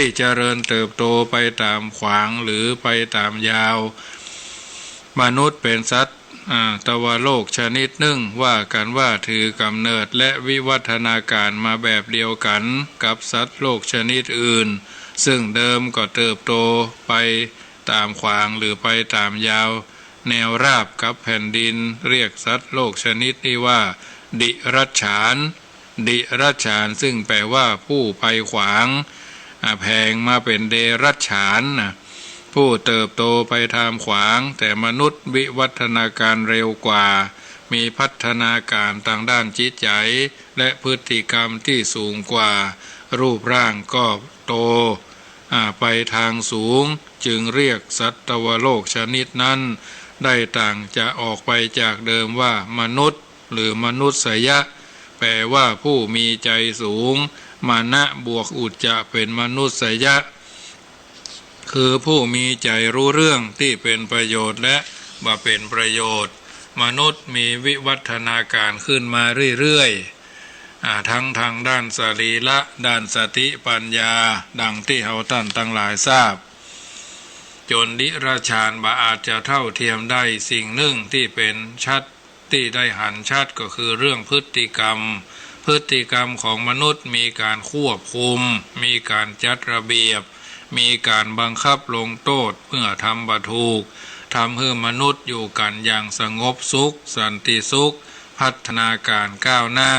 ที่เจริญเติบโตไปตามขวางหรือไปตามยาวมนุษย์เป็นสัตว์ตวโลกชนิดหนึ่งว่ากันว่าถือกำเนิดและวิวัฒนาการมาแบบเดียวกันกับสัตว์โลกชนิดอื่นซึ่งเดิมก็เติบโตไปตามขวางหรือไปตามยาวแนวราบกับแผ่นดินเรียกสัตว์โลกชนิดนี้ว่าดิรัจฉานดิรัจฉานซึ่งแปลว่าผู้ไปขวางแพงมาเป็นเดรัจฉานผู้เติบโตไปทางขวางแต่มนุษย์วิวัฒนาการเร็วกว่ามีพัฒนาการทางด้านจิตใจและพฤติกรรมที่สูงกว่ารูปร่างก็โตไปทางสูงจึงเรียกสัตวโลกชนิดนั้นได้ต่างจะออกไปจากเดิมว่ามนุษย์หรือมนุษยะแปลว่าผู้มีใจสูงมานะบวกอุจจะเป็นมนุษยะคือผู้มีใจรู้เรื่องที่เป็นประโยชน์และบ่เป็นประโยชน์มนุษย์มีวิวัฒนาการขึ้นมาเรื่อยๆทั้งทางด้านสรีระด้านสติปัญญาดังที่เราท่านทั้งหลายทราบจนดิรัจฉานบ่อาจจะเท่าเทียมได้สิ่งหนึ่งที่เป็นชัดที่ได้หันชัดก็คือเรื่องพฤติกรรมของมนุษย์มีการควบคุมมีการจัดระเบียบมีการบังคับลงโทษเพื่อทำบ่ถูกทำให้มนุษย์อยู่กันอย่างสงบสุขสันติสุขพัฒนาการก้าวหน้า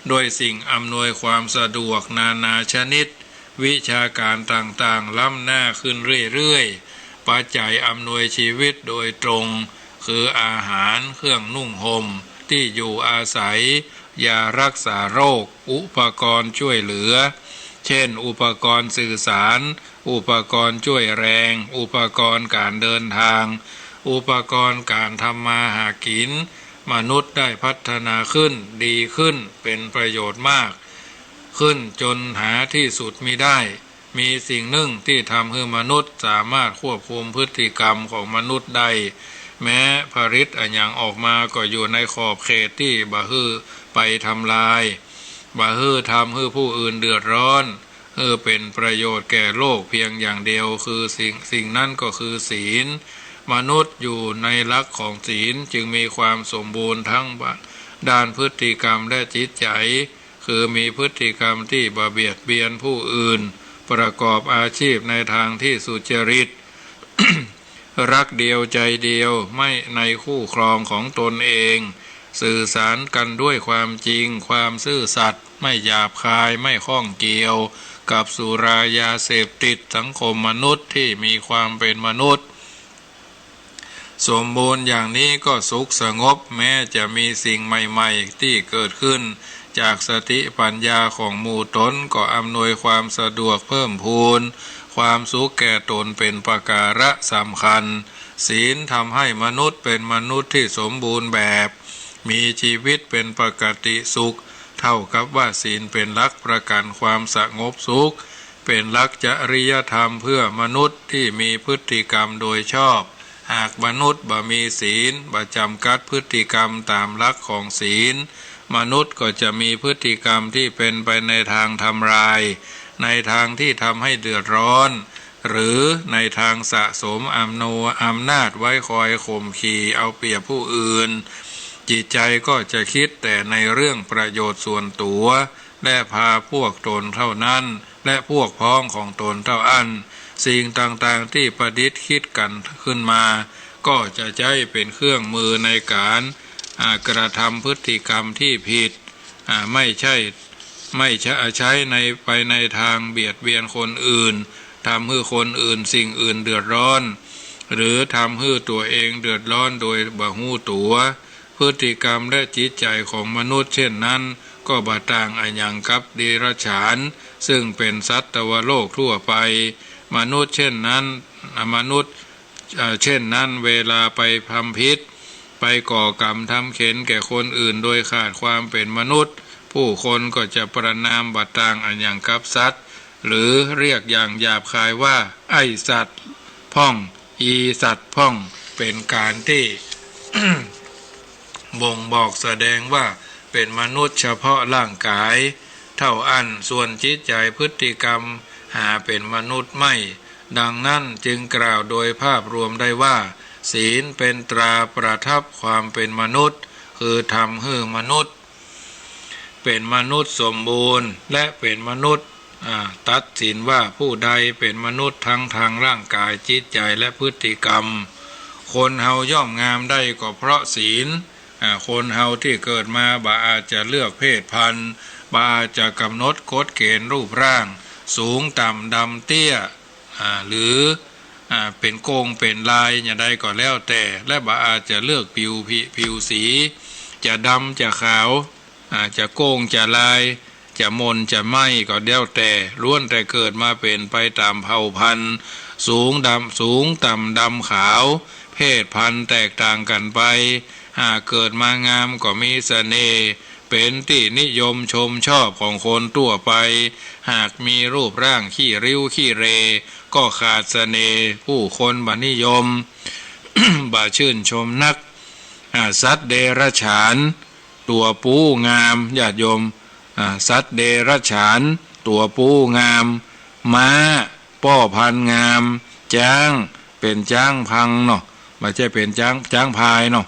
โดยสิ่งอำนวยความสะดวกนานาชนิดวิชาการต่างๆล้ำหน้าขึ้นเรื่อยๆปัจจัยอำนวยชีวิตโดยตรงคืออาหารเครื่องนุ่งห่มที่อยู่อาศัยยารักษาโรคอุปกรณ์ช่วยเหลือเช่นอุปกรณ์สื่อสารอุปกรณ์ช่วยแรงอุปกรณ์การเดินทางอุปกรณ์การทำมาหากินมนุษย์ได้พัฒนาขึ้นดีขึ้นเป็นประโยชน์มากขึ้นจนหาที่สุดมิได้มีสิ่งหนึ่งที่ทำให้มนุษย์สามารถควบคุมพฤติกรรมของมนุษย์ได้แม้ผลิตอันยังออกมาก็อยู่ในขอบเขตที่บ่ฮือไปทำลายบ่ฮือทำให้ผู้อื่นเดือดร้อนเป็นประโยชน์แก่โลกเพียงอย่างเดียวคือสิ่งนั้นก็คือศีลมนุษย์อยู่ในหลักของศีลจึงมีความสมบูรณ์ทั้งด้านพฤติกรรมและจิตใจคือมีพฤติกรรมที่บ่เบียดเบียนผู้อื่นประกอบอาชีพในทางที่สุจริต รักเดียวใจเดียวไม่ในคู่ครองของตนเองสื่อสารกันด้วยความจริงความซื่อสัตย์ไม่หยาบคายไม่ข้องเกี่ยวกับสุรายาเสพติดสังคมมนุษย์ที่มีความเป็นมนุษย์สมบูรณ์อย่างนี้ก็สุขสงบแม้จะมีสิ่งใหม่ๆที่เกิดขึ้นจากสติปัญญาของหมู่ตนก็อำนวยความสะดวกเพิ่มพูนความสุขแก่ตนเป็นประการสำคัญศีลทำให้มนุษย์เป็นมนุษย์ที่สมบูรณ์แบบมีชีวิตเป็นปกติสุขเท่ากับว่าศีลเป็นหลักประกันความสงบสุขเป็นหลักจริยธรรมเพื่อมนุษย์ที่มีพฤติกรรมโดยชอบหากมนุษย์บ่มีศีลบ่จำกัดพฤติกรรมตามหลักของศีลมนุษย์ก็จะมีพฤติกรรมที่เป็นไปในทางทำลายในทางที่ทำให้เดือดร้อนหรือในทางสะสมอำนาจไว้คอยข่มขีเอาเปรียบผู้อื่นจิตใจก็จะคิดแต่ในเรื่องประโยชน์ส่วนตัวและพาพวกตนเท่านั้นและพวกพ้องของตนเท่าอันสิ่งต่างๆที่ประดิษฐ์คิดกันขึ้นมาก็จะใช้เป็นเครื่องมือในการกระทำพฤติกรรมที่ผิดไม่ใช้ไปในทางเบียดเบียนคนอื่นทำให้คนอื่นสิ่งอื่นเดือดร้อนหรือทำให้ตัวเองเดือดร้อนโดยบ่ฮู้ตัวพฤติกรรมและจิตใจของมนุษย์เช่นนั้นก็บ่ต่างอันยังกับเดรัจฉานซึ่งเป็นสัตวโลกทั่วไปมนุษย์เช่นนั้นเวลาไปทำผิดไปก่อกรรมทำเข็ญแก่คนอื่นโดยขาดความเป็นมนุษย์ผู้คนก็จะประณามบ่ต่างอันยังกับสัตว์หรือเรียกอย่างหยาบคายว่าไอ้สัตว์พ่องอีสัตว์พ่องเป็นการที่ บ่งบอกแสดงว่าเป็นมนุษย์เฉพาะร่างกายเท่าอันส่วนจิตใจพฤติกรรม หาเป็นมนุษย์ไม่ดังนั้นจึงกล่าวโดยภาพรวมได้ว่าศีลเป็นตราประทับความเป็นมนุษย์คือทำให้มนุษย์เป็นมนุษย์สมบูรณ์และเป็นมนุษย์ตัดสินว่าผู้ใดเป็นมนุษย์ทั้งทางร่างกายจิตใจและพฤติกรรมคนเฮาย่อมงามได้ก็เพราะศีลคนเฮาที่เกิดมาบ่อาจจะเลือกเพศพันธุ์บ่อาจจะกำหนดกฎเกณฑ์รูปร่างสูงต่ำดำเตี้ยหรือเป็นโกงเป็นลายอย่างใดก็แล้วแต่และบ่อาจจะเลือกผิวสีจะดำจะขาวจะโกงจะลายจะมนจะไหมก็แล้วแต่ล้วนแต่เกิดมาเป็นไปตามเผ่าพันธุ์สูงต่ำดำขาวเพศพันธุ์แตกต่างกันไปหากเกิดมางามก็มีเสน่ห์เป็นที่นิยมชมชอบของคนทั่วไปหากมีรูปร่างขี้ริ้วขี้เรก็ขาดเสน่ห์ผู้คนบ่นิยม บ่ชื่นชมนักสัตว์เดรัจฉานตัวปูงามญาติโยมสัตว์เดรัจฉานตัวปูงามม้าป้อพันงามจ้างเป็นจ้างพังเนาะไม่ใช่เป็นจ้างพายเนาะ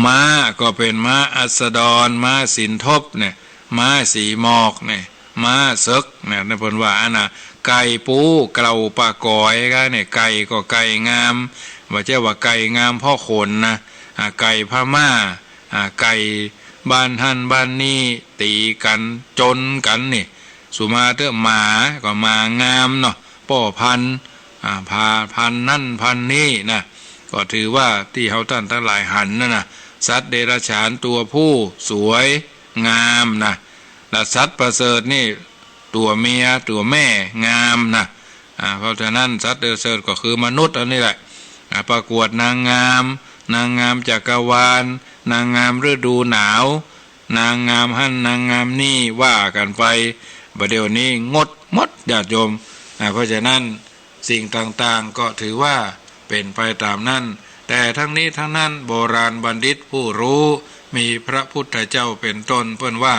ม้าก็เป็นม้าอัสดรม้าสินทบเนี่ยม้าสีหมอกเนี่ยม้าซึกเนี่ยในพนว่านะไก่ปูเกลาปากอยก็เนี่ยไก่ก็ไก่งามไม่ใช่ว่าไก่งามพ่อขนนะไก่พม่าไก่บ้านท่านบ้านนี้ตีกันจนกันนี่สุมาเตอร์หมาก็มางามเนาะป้อพันพาพันนั่นพันนี่นะก็ถือว่าที่เขาท่านทั้งหลายหันนะสัตว์เดรัจฉานตัวผู้สวยงามนะและสัตว์ประเสริฐนี่ตัวเมียตัวแม่งามนะเพราะฉะนั้นสัตว์เดรัจฉานก็คือมนุษย์อันนี้แหละประกวดนางงามจักรวาลนางงามฤดูหนาวนางงามหั่นนางงามนี่ว่ากันไปประเดี๋ยวนี้งดหมดญาติโยมเพราะฉะนั้นสิ่งต่างๆก็ถือว่าเป็นไปตามนั้นแต่ทั้งนี้ทั้งนั้นโบราณบัณฑิตผู้รู้มีพระพุทธเจ้าเป็นต้นเพิ่นว่า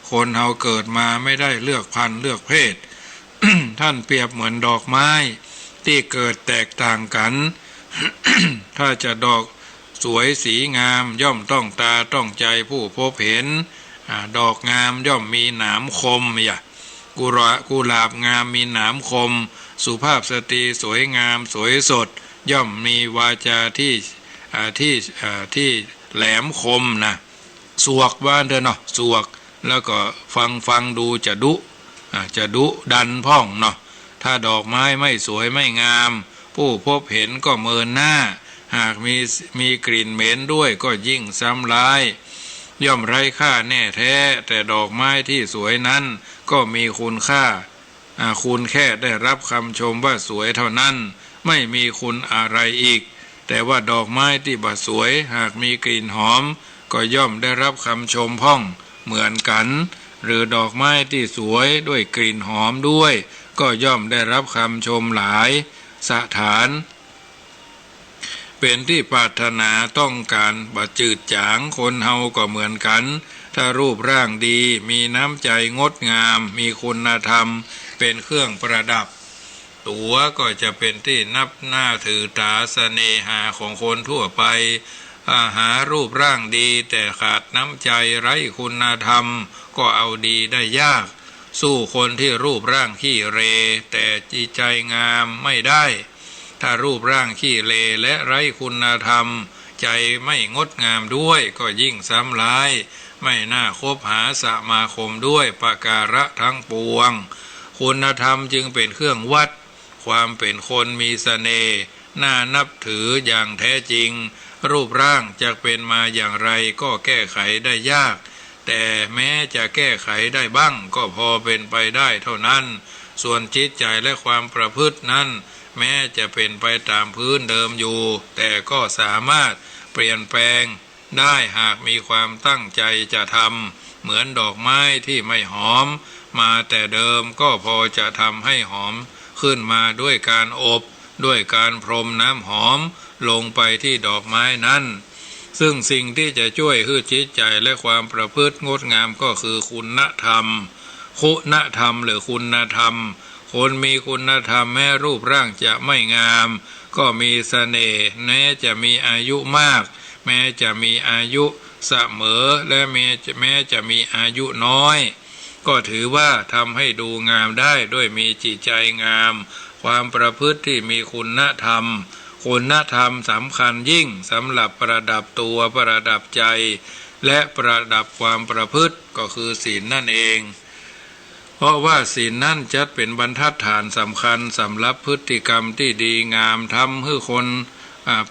คนเฮาเกิดมาไม่ได้เลือกพันธุ์เลือกเพศ ท่านเปรียบเหมือนดอกไม้ที่เกิดแตกต่างกัน ถ้าจะดอกสวยสีงามย่อมต้องตาต้องใจผู้พบเห็นดอกงามย่อมมีหนามคมกุหลาบงามมีหนามคมสุภาพสตรีสวยงามสวยสดย่อมมีวาจาที่แหลมคมนะสวกบ้านเถอะเนาะสวกแล้วก็ฟังดูจะดุดันพ่องเนาะถ้าดอกไม้ไม่สวยไม่งามผู้พบเห็นก็เมินหน้าหากมีกลิ่นเหม็นด้วยก็ยิ่งซ้ำร้ายย่อมไร้ค่าแน่แท้แต่ดอกไม้ที่สวยนั้นก็มีคุณค่าคุณแค่ได้รับคำชมว่าสวยเท่านั้นไม่มีคุณอะไรอีกแต่ว่าดอกไม้ที่บ่สวยหากมีกลิ่นหอมก็ย่อมได้รับคำชมพ่องเหมือนกันหรือดอกไม้ที่สวยด้วยกลิ่นหอมด้วยก็ย่อมได้รับคำชมหลายสถานเป็นที่ปรารถนาต้องการบ่จืดจางคนเฮาก็เหมือนกันถ้ารูปร่างดีมีน้ำใจงดงามมีคุณธรรมเป็นเครื่องประดับตัวก็จะเป็นที่นับหน้าถือตาเสน่หาของคนทั่วไปหารูปร่างดีแต่ขาดน้ำใจไร้คุณธรรมก็เอาดีได้ยากสู้คนที่รูปร่างขี้เรแต่จิตใจงามไม่ได้ถ้ารูปร่างขี้เลและไร้คุณธรรมใจไม่งดงามด้วยก็ยิ่งซ้ำร้ายไม่น่าคบหาสมาคมด้วยประการะทั้งปวงคุณธรรมจึงเป็นเครื่องวัดความเป็นคนมีเสน่ห์น่านับถืออย่างแท้จริงรูปร่างจะเป็นมาอย่างไรก็แก้ไขได้ยากแต่แม้จะแก้ไขได้บ้างก็พอเป็นไปได้เท่านั้นส่วนจิตใจและความประพฤตินั้นแม้จะเป็นไปตามพื้นเดิมอยู่แต่ก็สามารถเปลี่ยนแปลงได้หากมีความตั้งใจจะทำเหมือนดอกไม้ที่ไม่หอมมาแต่เดิมก็พอจะทำให้หอมขึ้นมาด้วยการอบด้วยการพรมน้ำหอมลงไปที่ดอกไม้นั้นซึ่งสิ่งที่จะช่วยให้จิตใจและความประพฤติงดงามก็คือคุณธรรม คุณธรรมหรือคุณธรรมคนมีคุณธรรมแม้รูปร่างจะไม่งามก็มีเสน่ห์แม้จะมีอายุมากแม้จะมีอายุเสมอและแม้จะมีอายุน้อยก็ถือว่าทำให้ดูงามได้ด้วยมีจิตใจงามความประพฤติที่มีคุณธรรมคุณธรรมสำคัญยิ่งสำหรับประดับตัวประดับใจและประดับความประพฤติก็คือศีลนั่นเองเพราะว่าศีลนั่นจะเป็นบรรทัดฐานสำคัญสำหรับพฤติกรรมที่ดีงามทำให้คน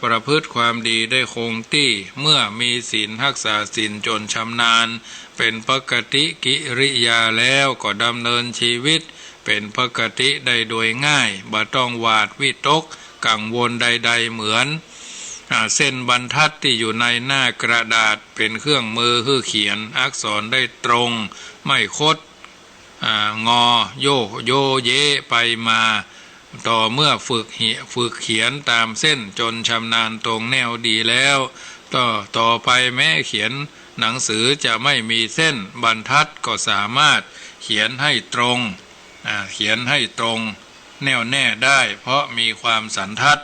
ประพฤติความดีได้คงที่เมื่อมีศีลรักษาศีลจนชำนาญเป็นปกติกิริยาแล้วก็ดำเนินชีวิตเป็นปกติได้โดยง่ายบ่ต้องหวาดวิตกกังวลใดๆเหมือนเส้นบรรทัดที่อยู่ในหน้ากระดาษเป็นเครื่องมือเขียนอักษรได้ตรงไม่คดงอโยเยไปมาต่อเมื่อฝึกเขียนตามเส้นจนชำนาญตรงแนวดีแล้วต่อไปแม้เขียนหนังสือจะไม่มีเส้นบรรทัดก็สามารถเขียนให้ตรงแน่วแน่ได้เพราะมีความสันทัด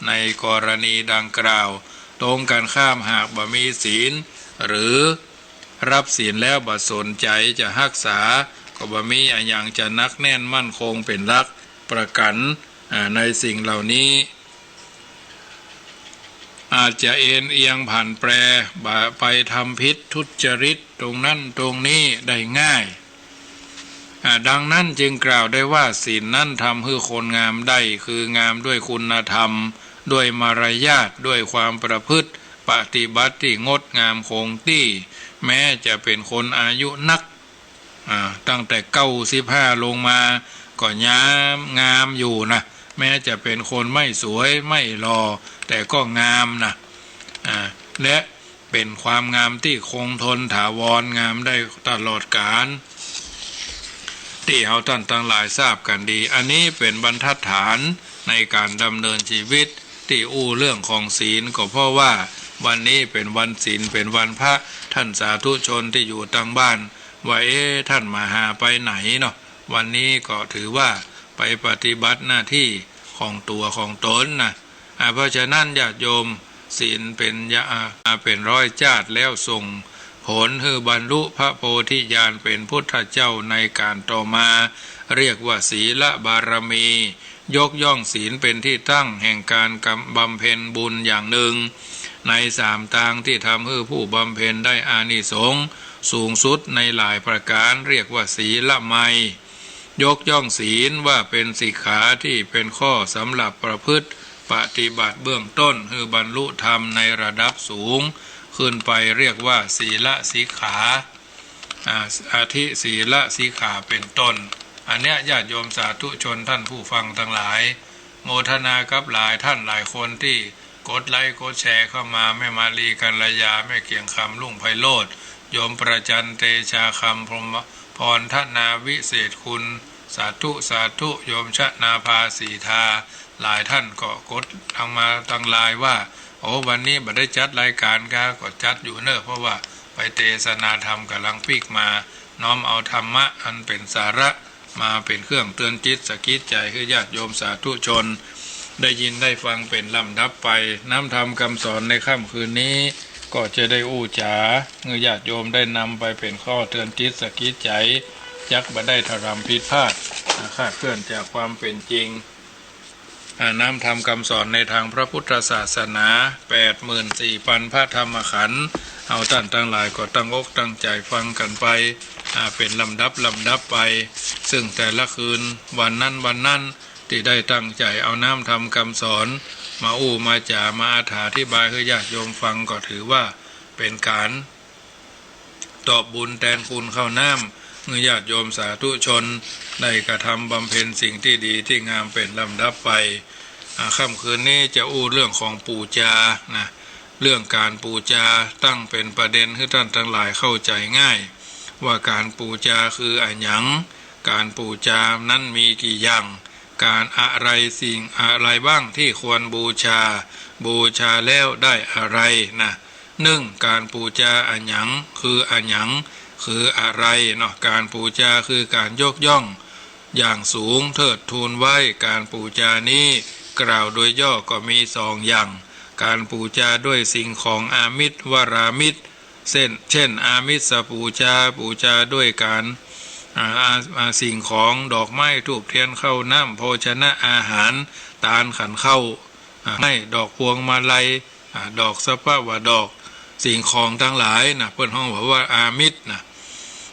ในกรณีดังกล่าวตรงกันข้ามหากบ่มีศีลหรือรับศีลแล้วบ่สนใจจะรักษาก็บ่มีอย่างจะนักแน่นมั่นคงเป็นหลักประกันในสิ่งเหล่านี้อาจจะเอ็นเอียงผ่านแปรไปทำพิษทุจริตตรงนั้นตรงนี้ได้ง่ายดังนั้นจึงกล่าวได้ว่าศีลนั้นทำให้คนงามได้คืองามด้วยคุณธรรมด้วยมารยาทด้วยความประพฤติปฏิบัติที่งดงามคงที่แม้จะเป็นคนอายุนักตั้งแต่95ลงมาก็งามอยู่นะแม้จะเป็นคนไม่สวยไม่หล่อแต่ก็งามนะและเป็นความงามที่คงทนถาวรงามได้ตลอดกาลที่เราท่านทั้งหลายทราบกันดีอันนี้เป็นบรรทัดฐานในการดำเนินชีวิตที่เรื่องของศีลก็เพราะว่าวันนี้เป็นวันศีลเป็นวันพระท่านสาธุชนที่อยู่ทางบ้านว่าท่านมาหาไปไหนเนาะวันนี้ก็ถือว่าไปปฏิบัติหน้าที่ของตัวของตนนะเพราะฉะนั้นญาติโยมศีลเป็นร้อยชาติแล้วส่งผลคือบรรลุพระโพธิญาณเป็นพุทธเจ้าในการต่อมาเรียกว่าศีลบารมียกย่องศีลเป็นที่ตั้งแห่งการบำเพ็ญบุญอย่างหนึ่งใน3ทางที่ทำให้ผู้บำเพ็ญได้อานิสงส์สูงสุดในหลายประการเรียกว่าศีลไมยยกย่องศีลว่าเป็นสิกขาที่เป็นข้อสำหรับประพฤติปฏิบัติเบื้องต้นคือบรรลุธรรมในระดับสูงขึ้นไปเรียกว่าศีลสิกขาอาทิศีลสิกขาเป็นต้นอันเนี้ยญาติโยมสาธุชนท่านผู้ฟังทั้งหลายโมทนากับหลายท่านหลายคนที่กดไลค์กดแชร์เข้ามาแม่มาลีกัลยาแม่เกียงคำลุ่งไพโรจน์โยมประจันเตชาคำพรหมพรทนาวิเศษคุณสาธุโยมชนาภาสีทาหลายท่านก็กดทางมาทางไลน์ว่าวันนี้บัดได้จัดรายการก็จัดอยู่เนอะเพราะว่าไปเทศนาธรรมกำลังพิกมาน้อมเอาธรรมะอันเป็นสาระมาเป็นเครื่องเตือนจิตสกิดใจให้ญาติโยมสาธุชนได้ยินได้ฟังเป็นลำดับไปน้ำธรรมคำสอนในค่ำคืนนี้ก็จะได้จาญาติโยมได้นำไปเป็นข้อเตือนจิตสกิดใจจักบ่ได้ทรำผิดพลาดคาดเคลื่อนจากความเป็นจริงน้ำธรรมคำสอนในทางพระพุทธศาสนา 84,000 พระธรรมขันธ์เอาท่านทั้งหลายก็ตั้งอกตั้งใจฟังกันไปเป็นลำดับไปซึ่งแต่ละคืนวันนั้นที่ได้ตั้งใจเอาน้ำธรรมคำสอนมามาจ่ามาอธิบายให้ญาติโยมฟังก็ถือว่าเป็นการตอบบุญแทนคุณข้าวน้ำเมื่อญาติโยมสาธุชนได้กระทำบำเพ็ญสิ่งที่ดีที่งามเป็นลำดับไปค่ำคืนนี้จะเรื่องของปูจานะเรื่องการปูจาตั้งเป็นประเด็นให้ท่านทั้งหลายเข้าใจง่ายว่าการปูจาคืออะไรการปูจานั้นมีกี่อย่างการสิ่งอะไรบ้างที่ควรบูชาแล้วได้อะไรนะการปูจาคือ คืออะไรเนาะการปูจาคือการยกย่องอย่างสูงเทิดทูนไว้การปูจานี้กล่าวโดยย่อก็มีสองอย่างการปูจาด้วยสิ่งของอามิตรวรามิตรเช่นอามิสปูจาด้วยการสิ่งของดอกไม้ธูปเทียนข้าวน้ำโภชนะอาหารตาลขันเข้าให้ดอกพวงมาลัยดอกสะพะวะดอกสิ่งของทั้งหลายนะเพื่อนห้องบอกว่าอามิตรนะ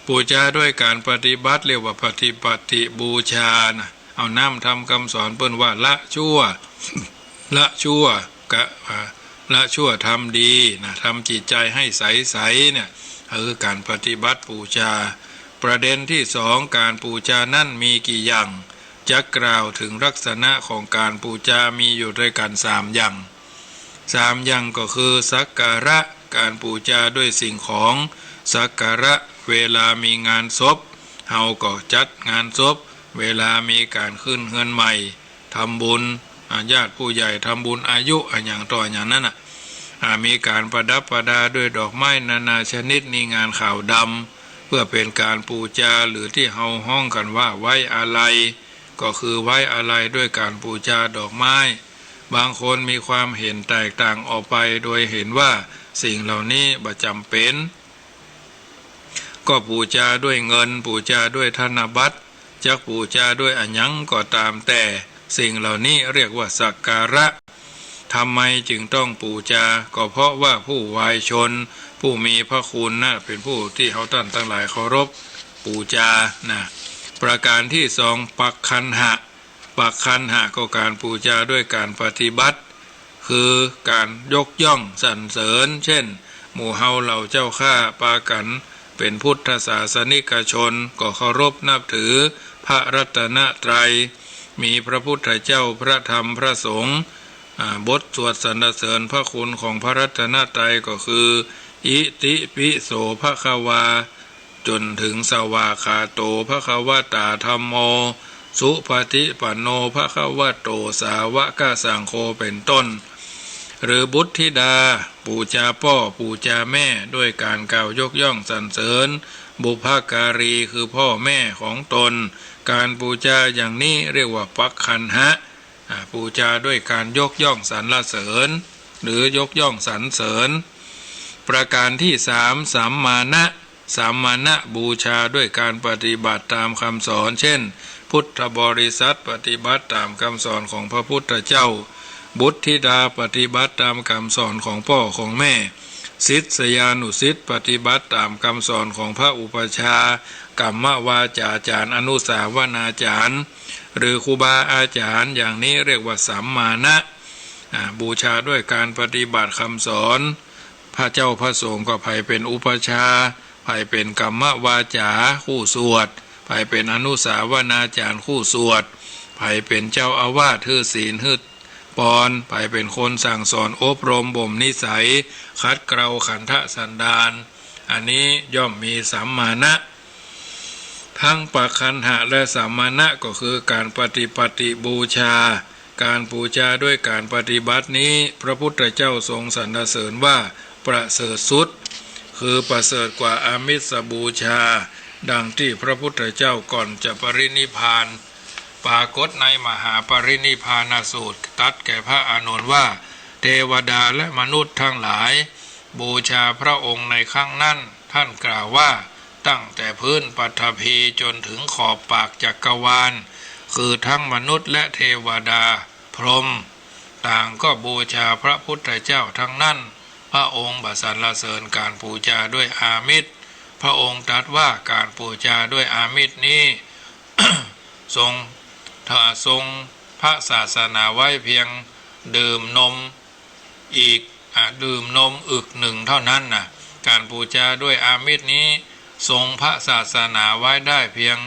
ปูจาด้วยการปฏิบัติเรียกว่าปฏิบัติบูชานะเอาน้ำทำคำสอนเพื่อนว่าละชั่วละชั่วทำดีนะทำจิตใจให้ใสเนี่ยคือการปฏิบัติบูชาประเด็นที่สองการปูจานั่นมีกี่อย่างจะกล่าวถึงลักษณะของการปูจามีอยู่ด้วยกัน3 อย่างก็คือสักการะการปูจาด้วยสิ่งของสักการะเวลามีงานศพเฮาก็จัดงานศพเวลามีการขึ้นเฮือนใหม่ทำบุญญาติผู้ใหญ่ทำบุญอายุอย่างต่ออย่างนั้นมีการประดับประดาด้วยดอกไม้นานาชนิดนี่งานขาวดำเพื่อเป็นการปูจาหรือที่เฮาห้องกันว่าไว้อาลัยก็คือไว้อาลัยด้วยการปูจาดอกไม้บางคนมีความเห็นแตกต่างออกไปโดยเห็นว่าสิ่งเหล่านี้บ่จำเป็นก็ปูจาด้วยเงินปูจาด้วยธนบัตรจักปูจาด้วยอัญญังก็ตามแต่สิ่งเหล่านี้เรียกว่าสักการะทำไมจึงต้องปูจาก็เพราะว่าผู้วายชนผู้มีพระคุณนะเป็นผู้ที่เขาท่านทั้งหลายเคารพปูจานะประการที่สองปักคันหะก็การปูจาด้วยการปฏิบัติคือการยกย่องสรรเสริญเช่นหมู่เฮาเหล่าเจ้าข้าปากันเป็นพุทธศาสนิกชนก็เคารพนับถือพระรัตนตรัยมีพระพุทธเจ้าพระธรรมพระสงฆ์บทสวดสรรเสริญพระคุณของพระรัตนตรัยก็คืออิติปิโสภควาจนถึงสวากขาโตภควตาธัมโมสุปฏิปันโนภควโตสาวกสังโฆเป็นต้นหรือบุตรธิดาปูจาพ่อปูจาแม่ด้วยการกล่าวยกย่องสรรเสริญบุพการีคือพ่อแม่ของตนการปูจาอย่างนี้เรียกว่าปักคันหะปูจาด้วยการยกย่องสรรเสริญหรือยกย่องสรรเสริญประการที่3สัมมานะบูชาด้วยการปฏิบัติตามคำสอนเช่นพุทธบริษัทปฏิบัติตามคำสอนของพระพุทธเจ้าบุตรธิดาปฏิบัติตามคำสอนของพ่อของแม่ศิษยานุศิษย์ปฏิบัติตามคำสอนของพระอุปัชฌาย์กัมมวาจาจารย์อนุสาวนาจารย์หรือครูบาอาจารย์อย่างนี้เรียกว่าสัมมานะบูชาด้วยการปฏิบัติคำสอนพระเจ้าพระสงฆ์ก็ไผเป็นอุปัชฌาย์ไผเป็นกัมมวาจาคู่สวดไผเป็นอนุสาวนาจารย์คู่สวดไผเป็นเจ้าอาวาสถือศีลถือปอนไปเป็นคนสั่งสอนอบรมบ่มนิสัยคัดเกลาขันธสันดานอันนี้ย่อมมีสัมมานะทั้งปักคันหะและสัมมานะก็คือการปฏิบูชาการบูชาด้วยการปฏิบัตินี้พระพุทธเจ้าทรงสรรเสริญว่าประเสริฐสุดคือประเสริฐกว่าอามิสบูชาดังที่พระพุทธเจ้าก่อนจะปรินิพพานปรากฏในมหาปรินิพพานสูตรตรัสแก่พระอานนท์ว่าเทวดาและมนุษย์ทั้งหลายบูชาพระองค์ในครั้งนั้นท่านกล่าวว่าตั้งแต่พื้นปฐพีจนถึงขอบปากจักรวาลคือทั้งมนุษย์และเทวดาพรหมต่างก็บูชาพระพุทธเจ้าทั้งนั้นพระองค์บัสรรเสริญการบูชาด้วยอามิตรพระองค์ตรัสว่าการบูชาด้วยอามิตรนี้ ทรงพระศาสนาไว้เพียงดื่มนมอึกหนึ่งเท่านั้นนะการบูชาด้วยอามิตรนี้ทรงพระศาสนาไว้ได้เพียง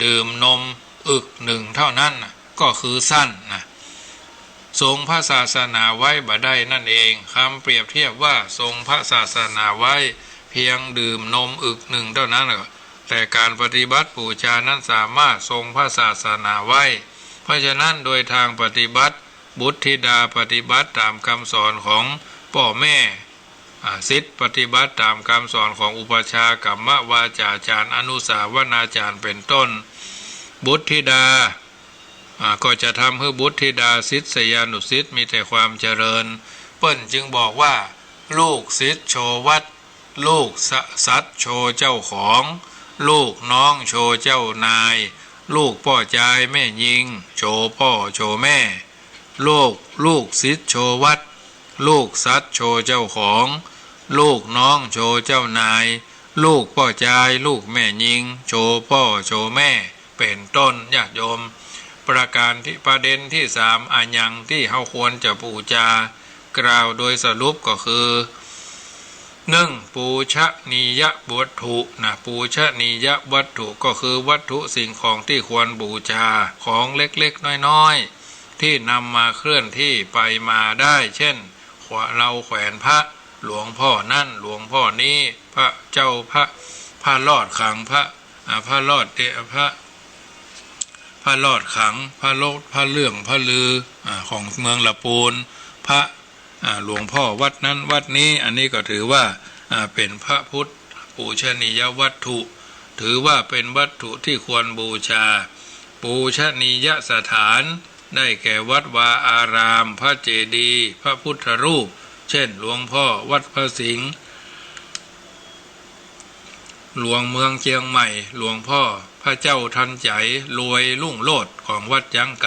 ดื่มนมอึกหนึ่งเท่านั้นนะก็คือสั้นนะทรงพระศาสนาไว้บ่ได้นั่นเองคำเปรียบเทียบว่าทรงพระศาสนาไว้เพียงดื่มนมอึกหนึ่งเท่านั้นแต่การปฏิบัติบูชานั้นสามารถทรงพระศาสนาไว้เพราะฉะนั้นโดยทางปฏิบัติบุตรธิดาปฏิบัติตามคำสอนของพ่อแม่ ศิษย์ปฏิบัติตามคำสอนของอุปัชฌาย์กัมมวาจาจารย์อนุสาวนาจารย์เป็นต้นบุตรธิดาก็จะทำให้บุตรธิดาศิษยานุศิษย์มีแต่ความเจริญเปิ้นจึงบอกว่าลูกศิษย์โชวัดลูกสัตว์โชเจ้าของลูกน้องโชเจ้านายลูกพ่อจายแม่ยิงโชพ่อโชแม่ลูกศิษย์โชวัดลูกสัตว์โชเจ้าของลูกน้องโชเจ้านายลูกพ่อจายลูกแม่ยิงโชพ่อโชแม่เป็นต้นญาติโยมประเด็นที่3อันยังที่เฮาควรจะบูชากล่าวโดยสรุปก็คือ1ปูชนียวัตถุปูชนียวัตถุก็คือวัตถุสิ่งของที่ควรบูชาของเล็กๆน้อยๆที่นำมาเคลื่อนที่ไปมาได้เช่นเราแขวนพระหลวงพ่อนั่นหลวงพ่อนี้พระเจ้าพระลอดขังพระลอดขังพระเรื่องพระลือของเมืองละปูนพระหลวงพ่อวัดนั้นวัดนี้อันนี้ก็ถือว่าเป็นพระพุทธปูชนียวัตถุถือว่าเป็นวัตถุที่ควรบูชาปูชนียสถานได้แก่วัดวาอารามพระเจดีย์พระพุทธรูปเช่นหลวงพ่อวัดพระสิงห์หลวงเมืองเชียงใหม่หลวงพ่อพระเจ้าทันใจรวยลุ่งโลดของวัดยังก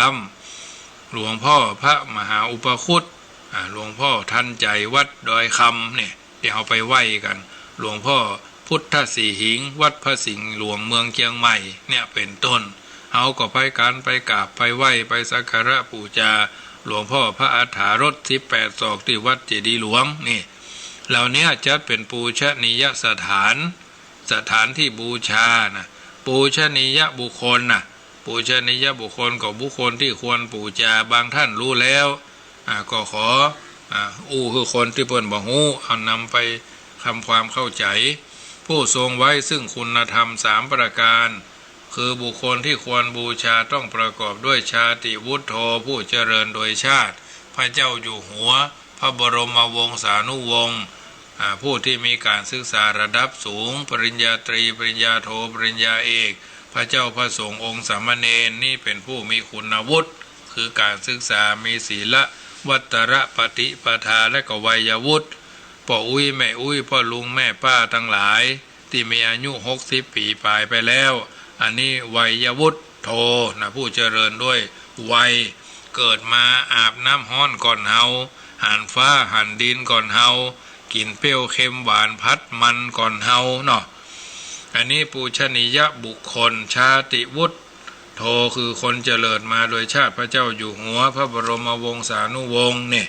ำหลวงพ่อพระมหาอุปคุตหลวงพ่อทันใจวัดดอยคำเนี่ยเดี๋ยวเอาไปไหว้กันหลวงพ่อพุทธสีหิงวัดพระสิงห์หลวงเมืองเชียงใหม่เนี่ยเป็นต้นเอาก็ไปกันไปกราบไปไหว้ไปสักการะบูชาหลวงพ่อพระอัฏฐารถ18 ศอกที่วัดเจดีย์หลวงนี่เหล่านี้จะเป็นปูชนียสถานที่บูชาปูชนียบุคคลปูชนียบุคคลกับบุคคลที่ควรบูชาบางท่านรู้แล้วก็ขอคือคนที่เปิ้นบ่ฮู้เอานำไปทำความเข้าใจผู้ทรงไว้ซึ่งคุณธรรม3ประการคือบุคคลที่ควรบูชาต้องประกอบด้วยชาติวุฒโธผู้เจริญโดยชาติพระเจ้าอยู่หัวพระบรมวงศานุวงศ์ผู้ที่มีการศึกษาระดับสูงปริญญาตรีปริญญาโทปริญญาเอกพระเจ้าพระสงฆ์องค์สามเณรนี่เป็นผู้มีคุณวุฒิคือการศึกษามีศีลวัตระปฏิปทาและก็วัยวุฒิพ่ออุ้ยแม่อุ้ยพ่อลุงแม่ป้าทั้งหลายที่มีอายุ60 ปีปลายไปแล้วอันนี้วัยวุฒิโทผู้เจริญด้วยวัยเกิดมาอาบน้ำห้อนก่อนเฮาหันฟ้าหันดินก่อนเฮากินเปรี้ยวเค็มหวานพัดมันก่อนเฮาเนาะอันนี้ปูชนียบุคคลชาติวุฒิโทคือคนเจริญมาโดยชาติพระเจ้าอยู่หัวพระบรมวงศานุวงศ์เนี่ย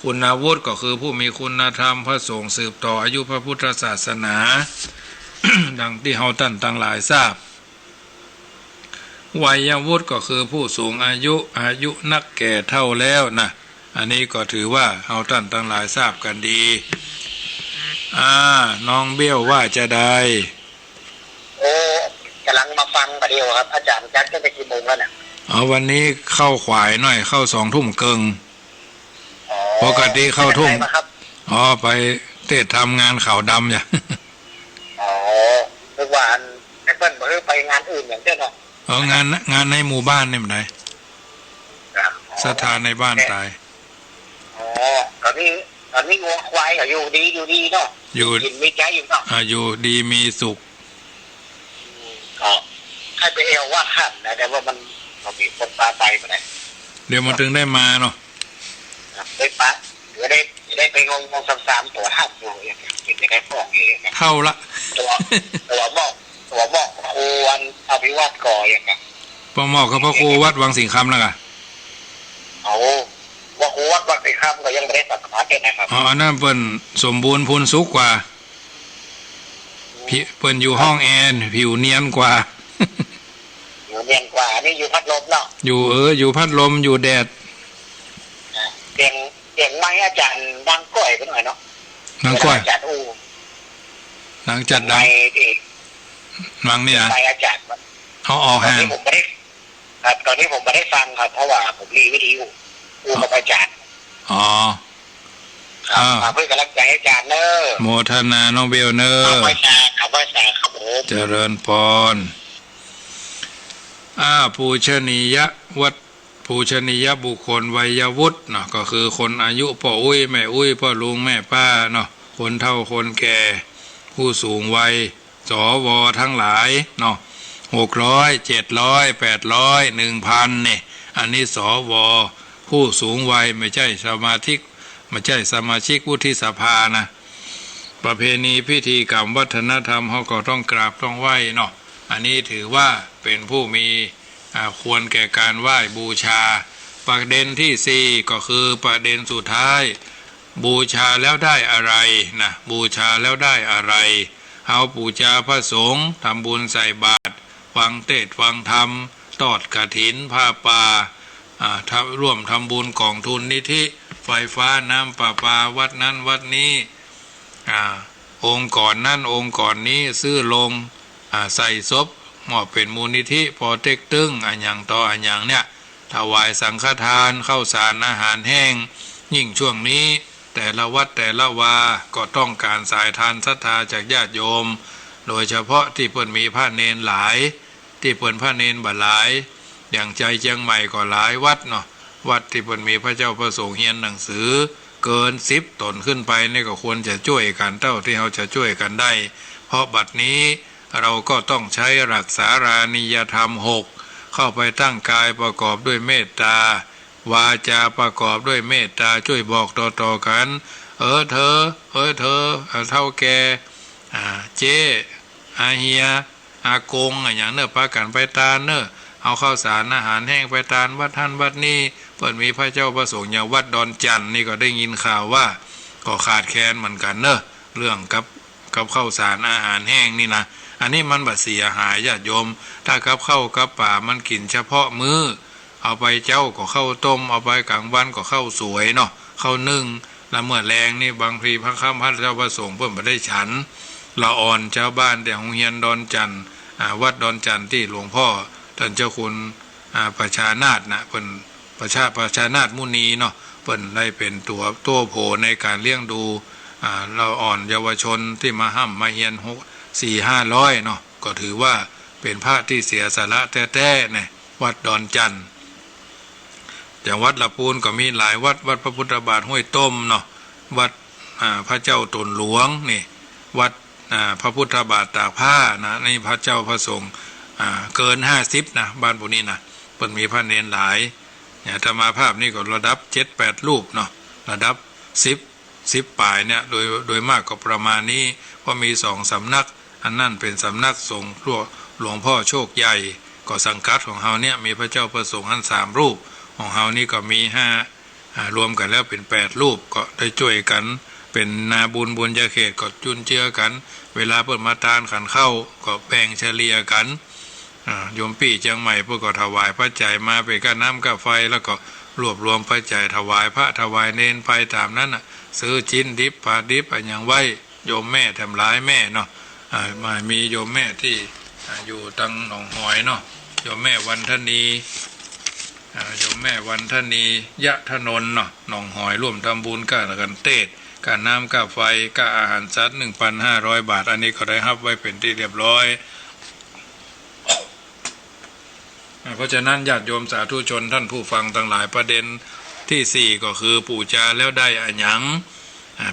คุณวุฒิก็คือผู้มีคุณธรรมพระสงฆ์สืบต่ออายุพระพุทธศาสนา ดังที่เฮาท่านทั้งหลายทราบวัยวุฒิก็คือผู้สูงอายุนักแก่เฒ่าแล้วอันนี้ก็ถือว่าเฮาท่านทั้งหลายทราบกันดีน้องเบี้ยวว่าจะได้กำลังมาฟังประเดี๋ยวครับอาจารย์จัดก็ไปกี่โมงแล้วเนี่ยวันนี้เข้าขวายหน่อยเข้า20:30น.ปกติเข้าทุ่มไปเทศทำงานข่าวดำอย่าทุกวันไอ้เปิ้ลบอกไปงานอื่นอย่างเช่นงานในหมู่บ้านนี่มันไหนสถานในบ้านตายตอนนี้วัวควายอยู่ดีเนาะอยู่กินมีใจอยู่เนาะอยู่ดีมีสุขให้ไปเอวว่าขันนะแต่ว่ามันมีคนปลาไปมาไหนเดี๋ยวมันถึงได้มาเนาะได้ปะเดี๋ยวได้ไปงง3ตัว5ตัวอย่างเงี้ยจะได้ฟองเองเท่าละตัวบอกครูวันอภิวัตก่ออย่างเงี้ยพอหมอกกับพระครูวัดวังสิงห์คำแล้วกันว่าครูวัดวังสิงห์คำก็ยังไม่ได้สักการะนะครับอันนั้นเปิ้นสมบูรณ์พูนสุขกว่าเปิ้นอยู่ห้องแอร์ผิวเนียนกว่านี่อยู่พัดลมเนาะอยู่พัดลมอยู่แดดเสียงไม้อาจารย์ดังก้อยไปหน่อยเนาะดังก้อยอาจารย์หลังจัดดังมังนี่ไม้อาจารย์เขาออกห่างตอนนี้ผมไม่ได้ฟังครับเพราะว่าผมรีวิดีโอกับอาจารย์ เพื่อกำลังใจให้อาจารย์เนอะ โมทนาน้องเบลเนอ ขอบพระคุณครับผม เจริญพรปูชนียวัดปูชนียบุคคลวัยวุฒิเนาะก็คือคนอายุพ่ออุ้ยแม่อุ้ยพ่อลุงแม่ป้าเนาะคนเฒ่าคนแก่ผู้สูงวัยสวทั้งหลายเนาะ600 700 800 1,000เนี่ยอันนี้สวผู้สูงวัยไม่ใช่สมาชิกไม่ใช่สมาชิกวุฒิสภานะประเพณีพิธีกรรมวัฒนธรรมเขาก็ต้องกราบต้องไหว้เนาะอันนี้ถือว่าเป็นผู้มีควรแก่การไหว้บูชาประเด็นที่สี่ก็คือประเด็นสุดท้ายบูชาแล้วได้อะไรนะบูชาแล้วได้อะไรเอาบูชาพระสงฆ์ทำบุญใส่บาตรฟังเทศน์ฟังธรรมทอดกฐินผ้าป่าร่วมทำบุญกองทุนนิธิไฟฟ้าน้ำประปาวัดนั้นวัดนี้องค์ก่อนนั่นองค์ก่อนนี้ซื้อลงใส่ศพมอบเป็นมูลนิธิพอเต็กตึงอันอย่างต่ออันอย่างเนี่ยถวายสังฆทานข้าวสารอาหารแห้งยิ่งช่วงนี้แต่ละวัดแต่ละวาก็ต้องการสายทานศรัทธาจากญาติโยมโดยเฉพาะที่เปิ่นมีพระเนนหลายที่เปิ่นพระเนนบ่หลายอย่างใจเชียงใหม่ก็หลายวัดเนาะวัดที่เปิ่นมีพระเจ้าประสงค์เฮียนหนังสือเกิน10 ตนขึ้นไปนี่ก็ควรจะช่วยกันเท่าที่เราจะช่วยกันได้เพราะบัดนี้เราก็ต้องใช้รักษารานิยธรรม6เข้าไปตั้งกายประกอบด้วยเมตตาวาจาประกอบด้วยเมตตาช่วยบอกต่อๆกันเธอเท่าแก่เจ๊อาเฮียอากงอย่างเนอะปากันไปตาเนอะเอาข้าวสารอาหารแห้งไปตานวัดท่านวัดนี้เปิดมีพระเจ้าประสงค์อย่างวัดดอนจันนี่ก็ได้ยินข่าวว่าก็ขาดแคลนเหมือนกันเนอะเรื่องกับข้าวสารอาหารแห้งนี่นะอันนี้มันบัดเสียหายญาติโยมถ้ากับข้าวกับป่ามันกินเฉพาะมื้อเอาไปเจ้าก็ข้าวต้มเอาไปกลางวันก็ข้าวสวยเนาะข้าวนึ่งแล้วเมื่อแรงนี่บางทีพระข้ามพระเจ้าประสงค์เพิ่นไม่ได้ฉันละอ่อนชาวบ้านแต่โรงเรียนดอนจันวัดดอนจันที่หลวงพ่อท่านเจ้าคุณประชานาถนะเพิ่นประชานาถมุนีเนาะเพิ่นได้เป็นตัวโผในการเลี้ยงดูเราอ่อนเยาวชนที่มาห้ำมาเฮียน400-500เนาะก็ถือว่าเป็นพระที่เสียสละแท้ๆเนี่ยวัดดอนจันทร์อย่างวัดละปูนก็มีหลายวัดพระพุทธบาทห้วยต้มเนาะวัดพระเจ้าตนหลวงนี่วัดพระพุทธบาทตากผ้านะในพระเจ้าพระสงฆ์เกิน50นะบ้านบุนี้นะเพิ่นมีพระเนนหลายเนี่ยธรรมาภาพนี่ก็ระดับ7-8 รูปเนาะระดับ10 ป่ายเนี่ยโดยมากก็ประมาณนี้เพราะมี2 สำนักอันนั่นเป็นสำนักสงฆ์หลวงพ่อโชคใหญ่ก็สังกัดของเฮาเนี่ยมีพระเจ้าประสงค์3 รูปของเฮานี่ก็มี5รวมกันแล้วเป็น8 รูปก็ได้ช่วยกันเป็นนาบุญญาเขตก็จุนเจือกันเวลาเปิดมาทานขันเข้าก็แบ่งเฉลี่ยกันโยมปี่เชียงใหม่เพื่อก็ถวายพระใจมาไปกับน้ำกับไฟแล้วก็รวบรวมพระใจถวายพระถวายเนนไปตามนั้นซื้อชิ้นดิบผ้าดิบอะไรอย่างไว้โยมแม่ทำร้ายแม่เนาะมามีโยมแม่ที่อยู่ตังหนองหอยเนาะโยมแม่วันธนีโยมแม่วันธนียะถนนเนาะหนองหอยร่วมทำบุญกันเทศการน้ำกับไฟกับอาหารสัตว์ 1,500 บาทอันนี้ก็ได้รับไว้เป็นที่เรียบร้อยเพราะฉะนั้นญาติโยมสาธุชนท่านผู้ฟังทั้งหลายประเด็นที่4ก็คือปูจาแล้วได้อะหยัง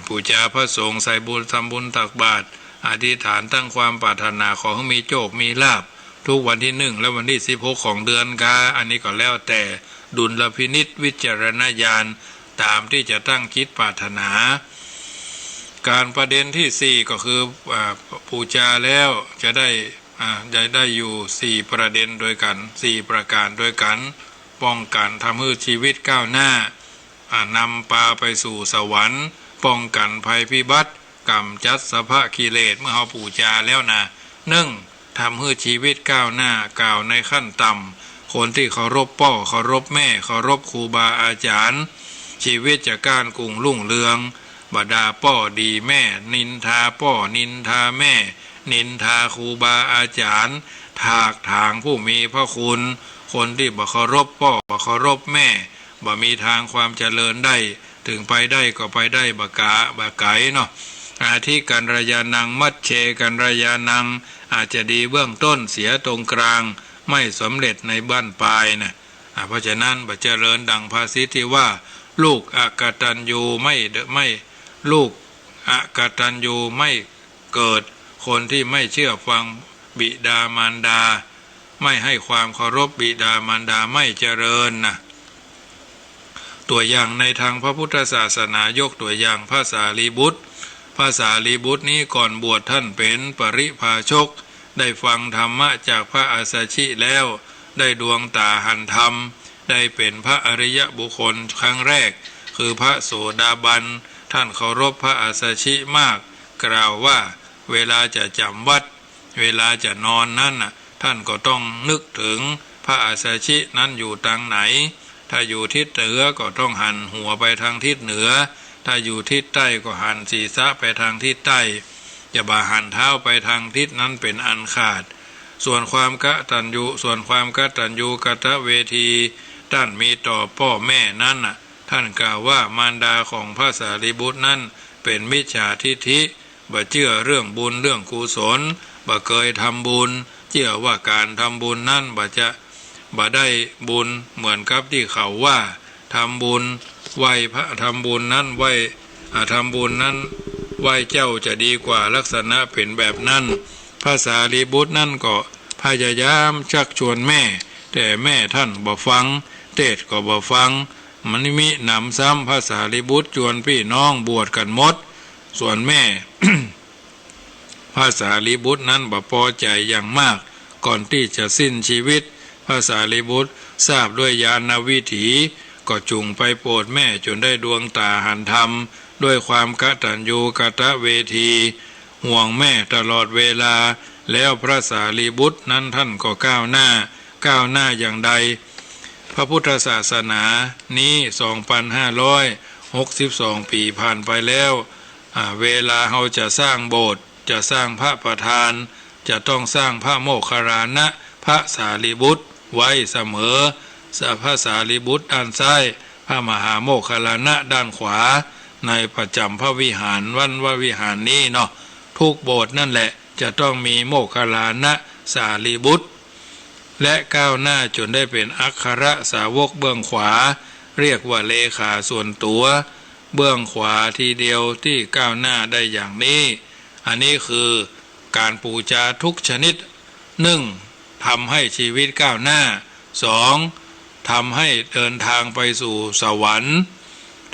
ปูจาพระสงฆ์ใส่บุญทำบุญตักบาตรอธิษฐานตั้งความปรารถนาขอให้มีโชคมีลาภทุกวันที่1และวันที่16ของเดือนกาอันนี้ก็แล้วแต่ดุลพินิจวิจารณญาณตามที่จะตั้งคิดปรารถนาการประเด็นที่4ก็คือปูจาแล้วจะได้อยู่4ประเด็นโดยกัน4ประการโดยกันป้องกันทำให้ชีวิตก้าวหน้านำพาไปสู่สวรรค์ป้องกันภัยพิบัติกำจัดสภะกิเลสเมื่อเราปูจาแล้วนะ1ทำให้ชีวิตก้าวหน้ากล่าวในขั้นต่ำคนที่เคารพพ่อเคารพแม่เคารพครูบาอาจารย์ชีวิตจะก้านกุงรุ่งเรืองบดาพ่อดีแม่นินทาพ่อนินทาแม่นินทาครูบาอาจารย์ถากถางผู้มีพระคุณคนที่บ่เคารพพ่อบ่เคารพแม่บ่มีทางความเจริญได้ ถึงไปได้ก็ไปได้บาไก่เนาะอาทิกันรยานังมัดเชกันรยานังอาจจะดีเบื้องต้นเสียตรงกลางไม่สำเร็จในบ้านปลายนะเพราะฉะนั้นบัจเจริญดังภาษิตที่ว่าลูกอกตัญญูไม่ลูกอกตัญญูไม่เกิดคนที่ไม่เชื่อฟังบิดามารดาไม่ให้ความเคารพบิดามารดาไม่เจริญนะตัวอย่างในทางพระพุทธศาสนายกตัวอย่างพระสารีบุตรพระสารีบุตรนี้ก่อนบวชท่านเป็นปริภาชกได้ฟังธรรมะจากพระอัสสชิแล้วได้ดวงตาหันธรรมได้เป็นพระอริยบุคคลครั้งแรกคือพระโสดาบันท่านเคารพพระอัสสชิมากกล่าวว่าเวลาจะจำวัดเวลาจะนอนนั่นท่านก็ต้องนึกถึงพระอัสสชินั้นอยู่ทางไหนถ้าอยู่ทิศเหนือก็ต้องหันหัวไปทางทิศเหนือถ้าอยู่ทิศใต้ก็หันศีรษะไปทางทิศใต้อย่าบ่าหันเท้าไปทางทิศนั้นเป็นอันขาดส่วนความกตัญญูกตเวทีท่านมีต่อพ่อแม่นั้นท่านกล่าวว่ามารดาของพระสารีบุตรนั้นเป็นมิจฉาทิฐิบ่เชื่อเรื่องบุญเรื่องกุศลบ่เคยทำบุญเชื่อว่าการทำบุญนั้นบ่ได้บุญเหมือนกับที่เขาว่าทำบุญไหว้พระทำบุญนั้นไหว้ทำบุญนั้นไหว้เจ้าจะดีกว่าลักษณะเป็นแบบนั้นพระสารีบุตรนั่นก็พยายามชักชวนแม่แต่แม่ท่านบ่ฟังเทศก็บ่ฟังมันมิหนำซ้ำพระสารีบุตรชวนพี่น้องบวชกันหมดส่วนแม่ พระสารีบุตรนั้นบ่พอใจอย่างมากก่อนที่จะสิ้นชีวิตพระสารีบุตรทราบด้วยญาณวิถีก็จุงไปโปรดแม่จนได้ดวงตาหันธรรมด้วยความกตัญญูกตเวทีห่วงแม่ตลอดเวลาแล้วพระสารีบุตรนั้นท่านก็ก้าวหน้าอย่างใดพระพุทธศาสนานี้ 2,562 ปีผ่านไปแล้วเวลาเราจะสร้างโบสถ์จะสร้างพระประธานจะต้องสร้างพระโมคคัลลานะพระสารีบุตรไว้เสมอพระสารีบุตรด้านซ้ายพระมหาโมคคัลลานะด้านขวาในประจำพระวิหารวันววิหารนี้เนาะทุกโบสถ์นั่นแหละจะต้องมีโมคคัลลานะสารีบุตรและก้าวหน้าจนได้เป็นอัครสาวกเบื้องขวาเรียกว่าเลขาส่วนตัวเบื้องขวาทีเดียวที่ก้าวหน้าได้อย่างนี้อันนี้คือการปูจาทุกชนิด1ทำให้ชีวิตก้าวหน้า2ทำให้เดินทางไปสู่สวรรค์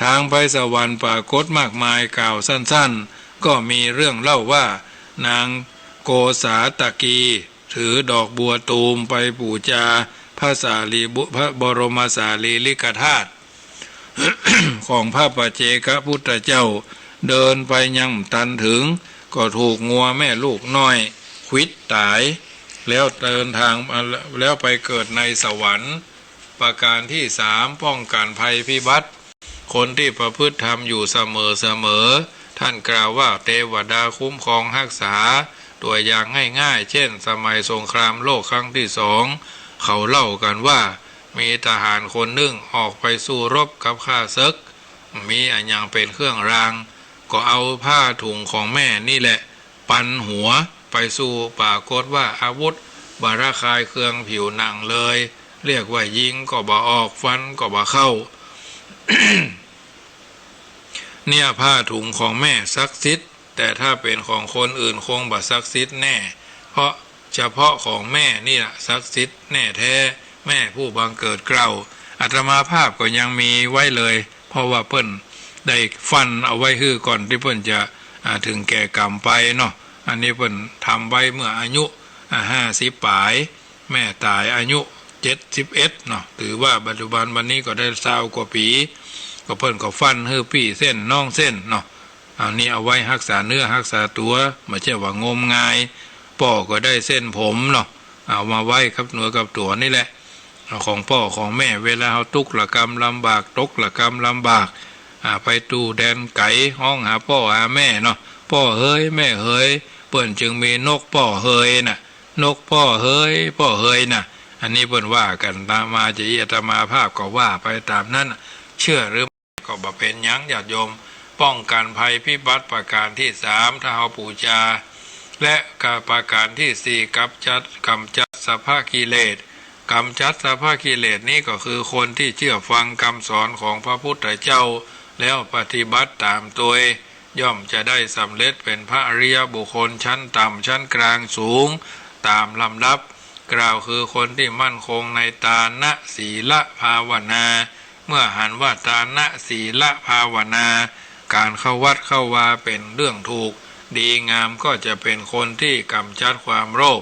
ทางไปสวรรค์ปรากฏมากมายกล่าวสั้นๆก็มีเรื่องเล่าว่านางโกษาตกีถือดอกบัวตูมไปบูชาพระบรมสารีริกธาตุ ของพระปัจเจกพุทธเจ้าเดินไปยังตันถึงก็ถูกงัวแม่ลูกน้อยขวิดตายแล้วเดินทางแล้วไปเกิดในสวรรค์ประการที่3ป้องกันภัยพิบัติคนที่ประพฤติธรรมอยู่เสมอท่านกล่าวว่าเทวดาคุ้มครองรักษาตัวอย่างง่ายๆเช่นสมัยสงครามโลกครั้งที่2เขาเล่ากันว่ามีทหารคนหนึ่งออกไปสู้รบกับข้าศึกมีอันยังเป็นเครื่องรางก็เอาผ้าถุงของแม่นี่แหละปันหัวไปสู้ปรากฏว่าอาวุธบาระคายเครื่องผิวหนังเลยเรียกว่ายิงก็บ่ออกฟันก็บ่เข้า เนี่ยผ้าถุงของแม่ศักดิ์สิทธิ์แต่ถ้าเป็นของคนอื่นคงบ่ศักดิ์สิทธิ์แน่เพราะเฉพาะของแม่นี่แหละศักดิ์สิทธิ์แน่แท้แม่ผู้บังเกิดเกล้าอาตมาภาพก็ยังมีไว้เลยเพราะว่าเปิ้นได้ฟันเอาไว้คือก่อนที่เปิ้นจะถึงแก่กรรมไปเนาะอันนี้เปิ้นทำไว้เมื่ออายุ50ปลายแม่ตายอายุ71เนาะถือว่าปัจจุบันวันนี้ก็ได้20กว่าปีก็เพิ่นก็ฟันฮือพี่เส้นน้องเส้นเนาะอันนี้เอาไว้รักษาเนื้อรักษาตัวไม่ใช่ว่างมงายพ่อก็ได้เส้นผมเนาะเอามาไว้ครับเนื้อกับตัวนี่แหละของพ่อของแม่เวลาเฮาทุกข์ละกรรมลำบากตกละกรรมลำบากไปตู้แดนไก่ห้องหาพ่อหาแม่เนาะพ่อเฮ้ยแม่เฮ้ยเปิ้นจึงมีนกพ่อเฮ้ยน่ะนกพ่อเฮ้ยพ่อเฮ้ยน่ะอันนี้เปิ้นว่ากันตามมาจะอาตมาภาพก็ว่าไปตามนั้นเชื่อหรือ ก็บ่เป็นหยังญาติโยมป้องกันภัยพิบัติประการที่3ถ้าเฮาบูชาและการประการที่4กำจัดสภากิเลสกำจัดสภากิเลสนี้ก็คือคนที่เชื่อฟังคำสอนของพระพุทธเจ้าแล้วปฏิบัติตามตัวย่อมจะได้สำเร็จเป็นพระอริยบุคคลชั้นต่ำชั้นกลางสูงตามลำดับกล่าวคือคนที่มั่นคงในทานะศีลภาวนาเมื่อหันว่าทานะศีลภาวนาการเข้าวัดเข้าวาเป็นเรื่องถูกดีงามก็จะเป็นคนที่กำจัดความโลภ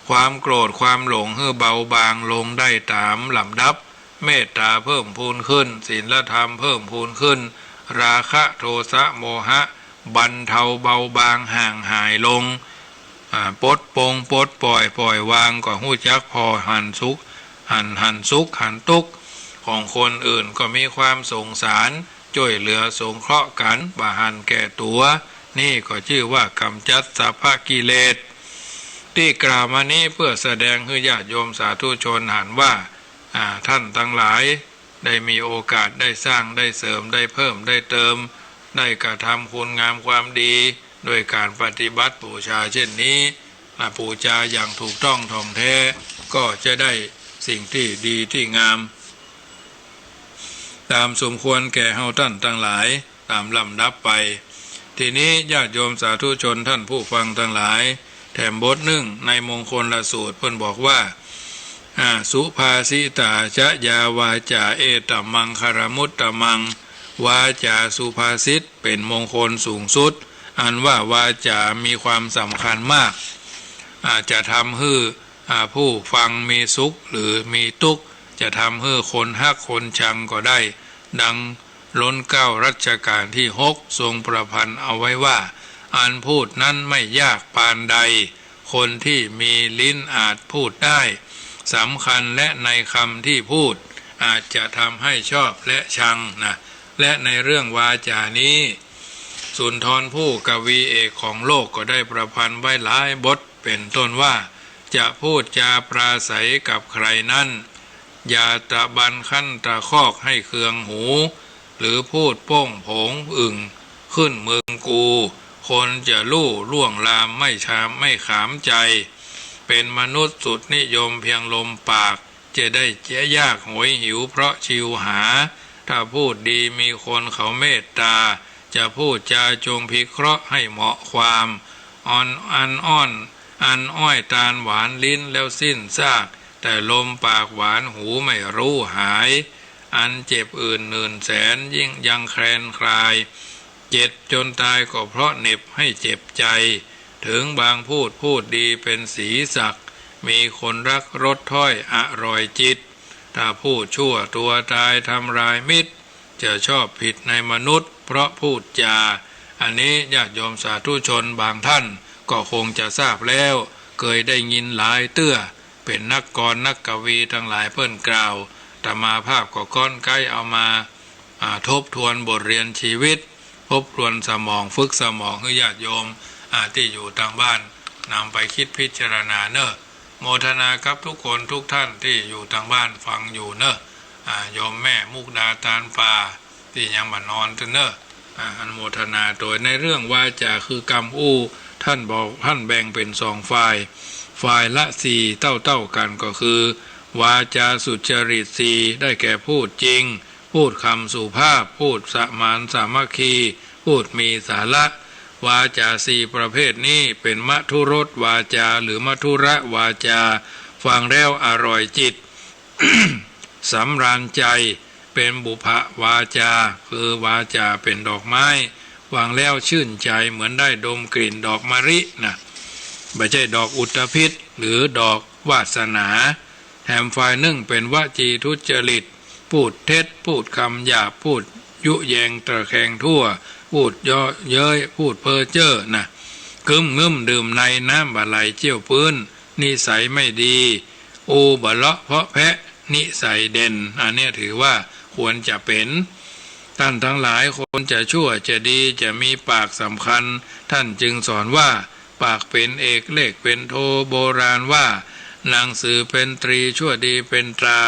ความโกรธความหลงให้เบาบางลงได้ตามลำดับเมตตาเพิ่มพูนขึ้นศีลธรรมเพิ่มพูนขึ้นราคะโทสะโมหะบรรเทาเบาบางห่างหายลงปลดปลงปลดปล่อยวางก็หู้จักพอหันสุขหันสุขหันทุกข์ของคนอื่นก็มีความสงสารช่วยเหลือสงเคราะห์กันบ่หันแก่ตัวนี่ก็ชื่อว่ากำจัดสัพพกิเลสที่กล่าวมานี้เพื่อแสดงให้ญาติโยมสาธุชนเห็นว่าท่านทั้งหลายได้มีโอกาสได้สร้างได้เสริมได้เพิ่มได้เติมได้กระทำคุณงามความดีโดยการปฏิบัติบูชาเช่นนี้บูชาอย่างถูกต้องท่องแท้ก็จะได้สิ่งที่ดีที่งามตามสมควรแก่เฮาท่านทั้งหลายตามลำดับไปทีนี้ญาติโยมสาธุชนท่านผู้ฟังทั้งหลายแถมบทหนึ่งในมงคลละสูตรเพิ่นบอกว่าสุภาสิตาจะยาวาจาเอตมังคารมุตตมังวาจาสุภาษิตเป็นมงคลสูงสุดอันว่าวาจามีความสำคัญมากอาจจะทำให้ผู้ฟังมีสุขหรือมีทุกข์จะทำให้คนฮักคนชังก็ได้ดังล้นเก้ารัชกาลที่6ทรงประพันธ์เอาไว้ว่าอันพูดนั้นไม่ยากปานใดคนที่มีลิ้นอาจพูดได้สำคัญและในคำที่พูดอาจจะทำให้ชอบและชังนะและในเรื่องวาจานี้สุนทรผู้กวีเอกของโลกก็ได้ประพันธ์ไว้หลายบทเป็นต้นว่าจะพูดจาปราศัยกับใครนั้นอย่าตะบันขั้นตะคอกให้เคืองหูหรือพูดโป้งโผงอึ่งขึ้นเมืองกูคนจะลู่ล่วงลามไม่ขามใจเป็นมนุษย์สุดนิยมเพียงลมปากจะได้เจ๊ยากหวยหิวเพราะชิวหาถ้าพูดดีมีคนเขาเมตตาจะพูดจาจงพิเคราะห์ให้เหมาะความอันอ้อยตาลหวานลิ้นแล้วสิ้นซากแต่ลมปากหวานหูไม่รู้หายอันเจ็บอื่น100,000 ยิ่งยังแคลนคลายเจ็บจนตายก็เพราะเหน็บให้เจ็บใจถึงบางพูดดีเป็นสีสักมีคนรักรสถ้อยอร่อยจิตถ้าพูดชั่วตัวตายทำลายมิตรจะชอบผิดในมนุษย์เพราะพูดจาอันนี้ญาติโยมสาธุชนบางท่านก็คงจะทราบแล้วเคยได้ยินหลายเตื้อเป็นนักกรนักกวีทั้งหลายเพิ่นกล่าวแต่มาภาพก็ก้อนใกล้เอามาทบทวนบทเรียนชีวิตทบทวนสมองฝึกสมองให้ญาติโยมที่อยู่ทางบ้านนำไปคิดพิจารณาเนอะโมทนาครับทุกคนทุกท่านที่อยู่ทางบ้านฟังอยู่เนอะโยมแม่มุกดาตาลป่าที่ยังมานอนเนอะอนุโมทนาโดยในเรื่องวาจาคือกรรมอู้ท่านบอกท่านแบ่งเป็น2 ฝ่ายละ4เท่ากันก็คือวาจาสุจริต4ได้แก่พูดจริงพูดคำสุภาพพูดสมานสามัคคีพูดมีสาระวาจา4ประเภทนี้เป็นมัทุรสวาจาหรือมัทุระวาจาฟังแล้วอร่อยจิต สำราญใจเป็นบุพวาจาคือวาจาเป็นดอกไม้ฟังแล้วชื่นใจเหมือนได้ดมกลิ่นดอกมะลินะไม่ใช่ดอกอุตภิษหรือดอกวาสนาแถมฝ่ายหนึ่งเป็นวจีทุจริตพูดเท็จพูดคำหยาบพูดยุแยงตะแคงทั่วพูดย่อเย้ยพูดเพ้อเจ้อนะกึ้มงึ้มดื่มในน้ำบะไหลเจี้ยวปื้นนิสัยไม่ดีอูบะเลาะเพาะแพะนิสัยเด่นอันนี้ถือว่าควรจะเป็นท่านทั้งหลายคนจะชั่วจะดีจะมีปากสำคัญท่านจึงสอนว่าปากเป็นเอกเลขเป็นโทโบราณว่าหนังสือเป็นตรีชั่วดีเป็นตรา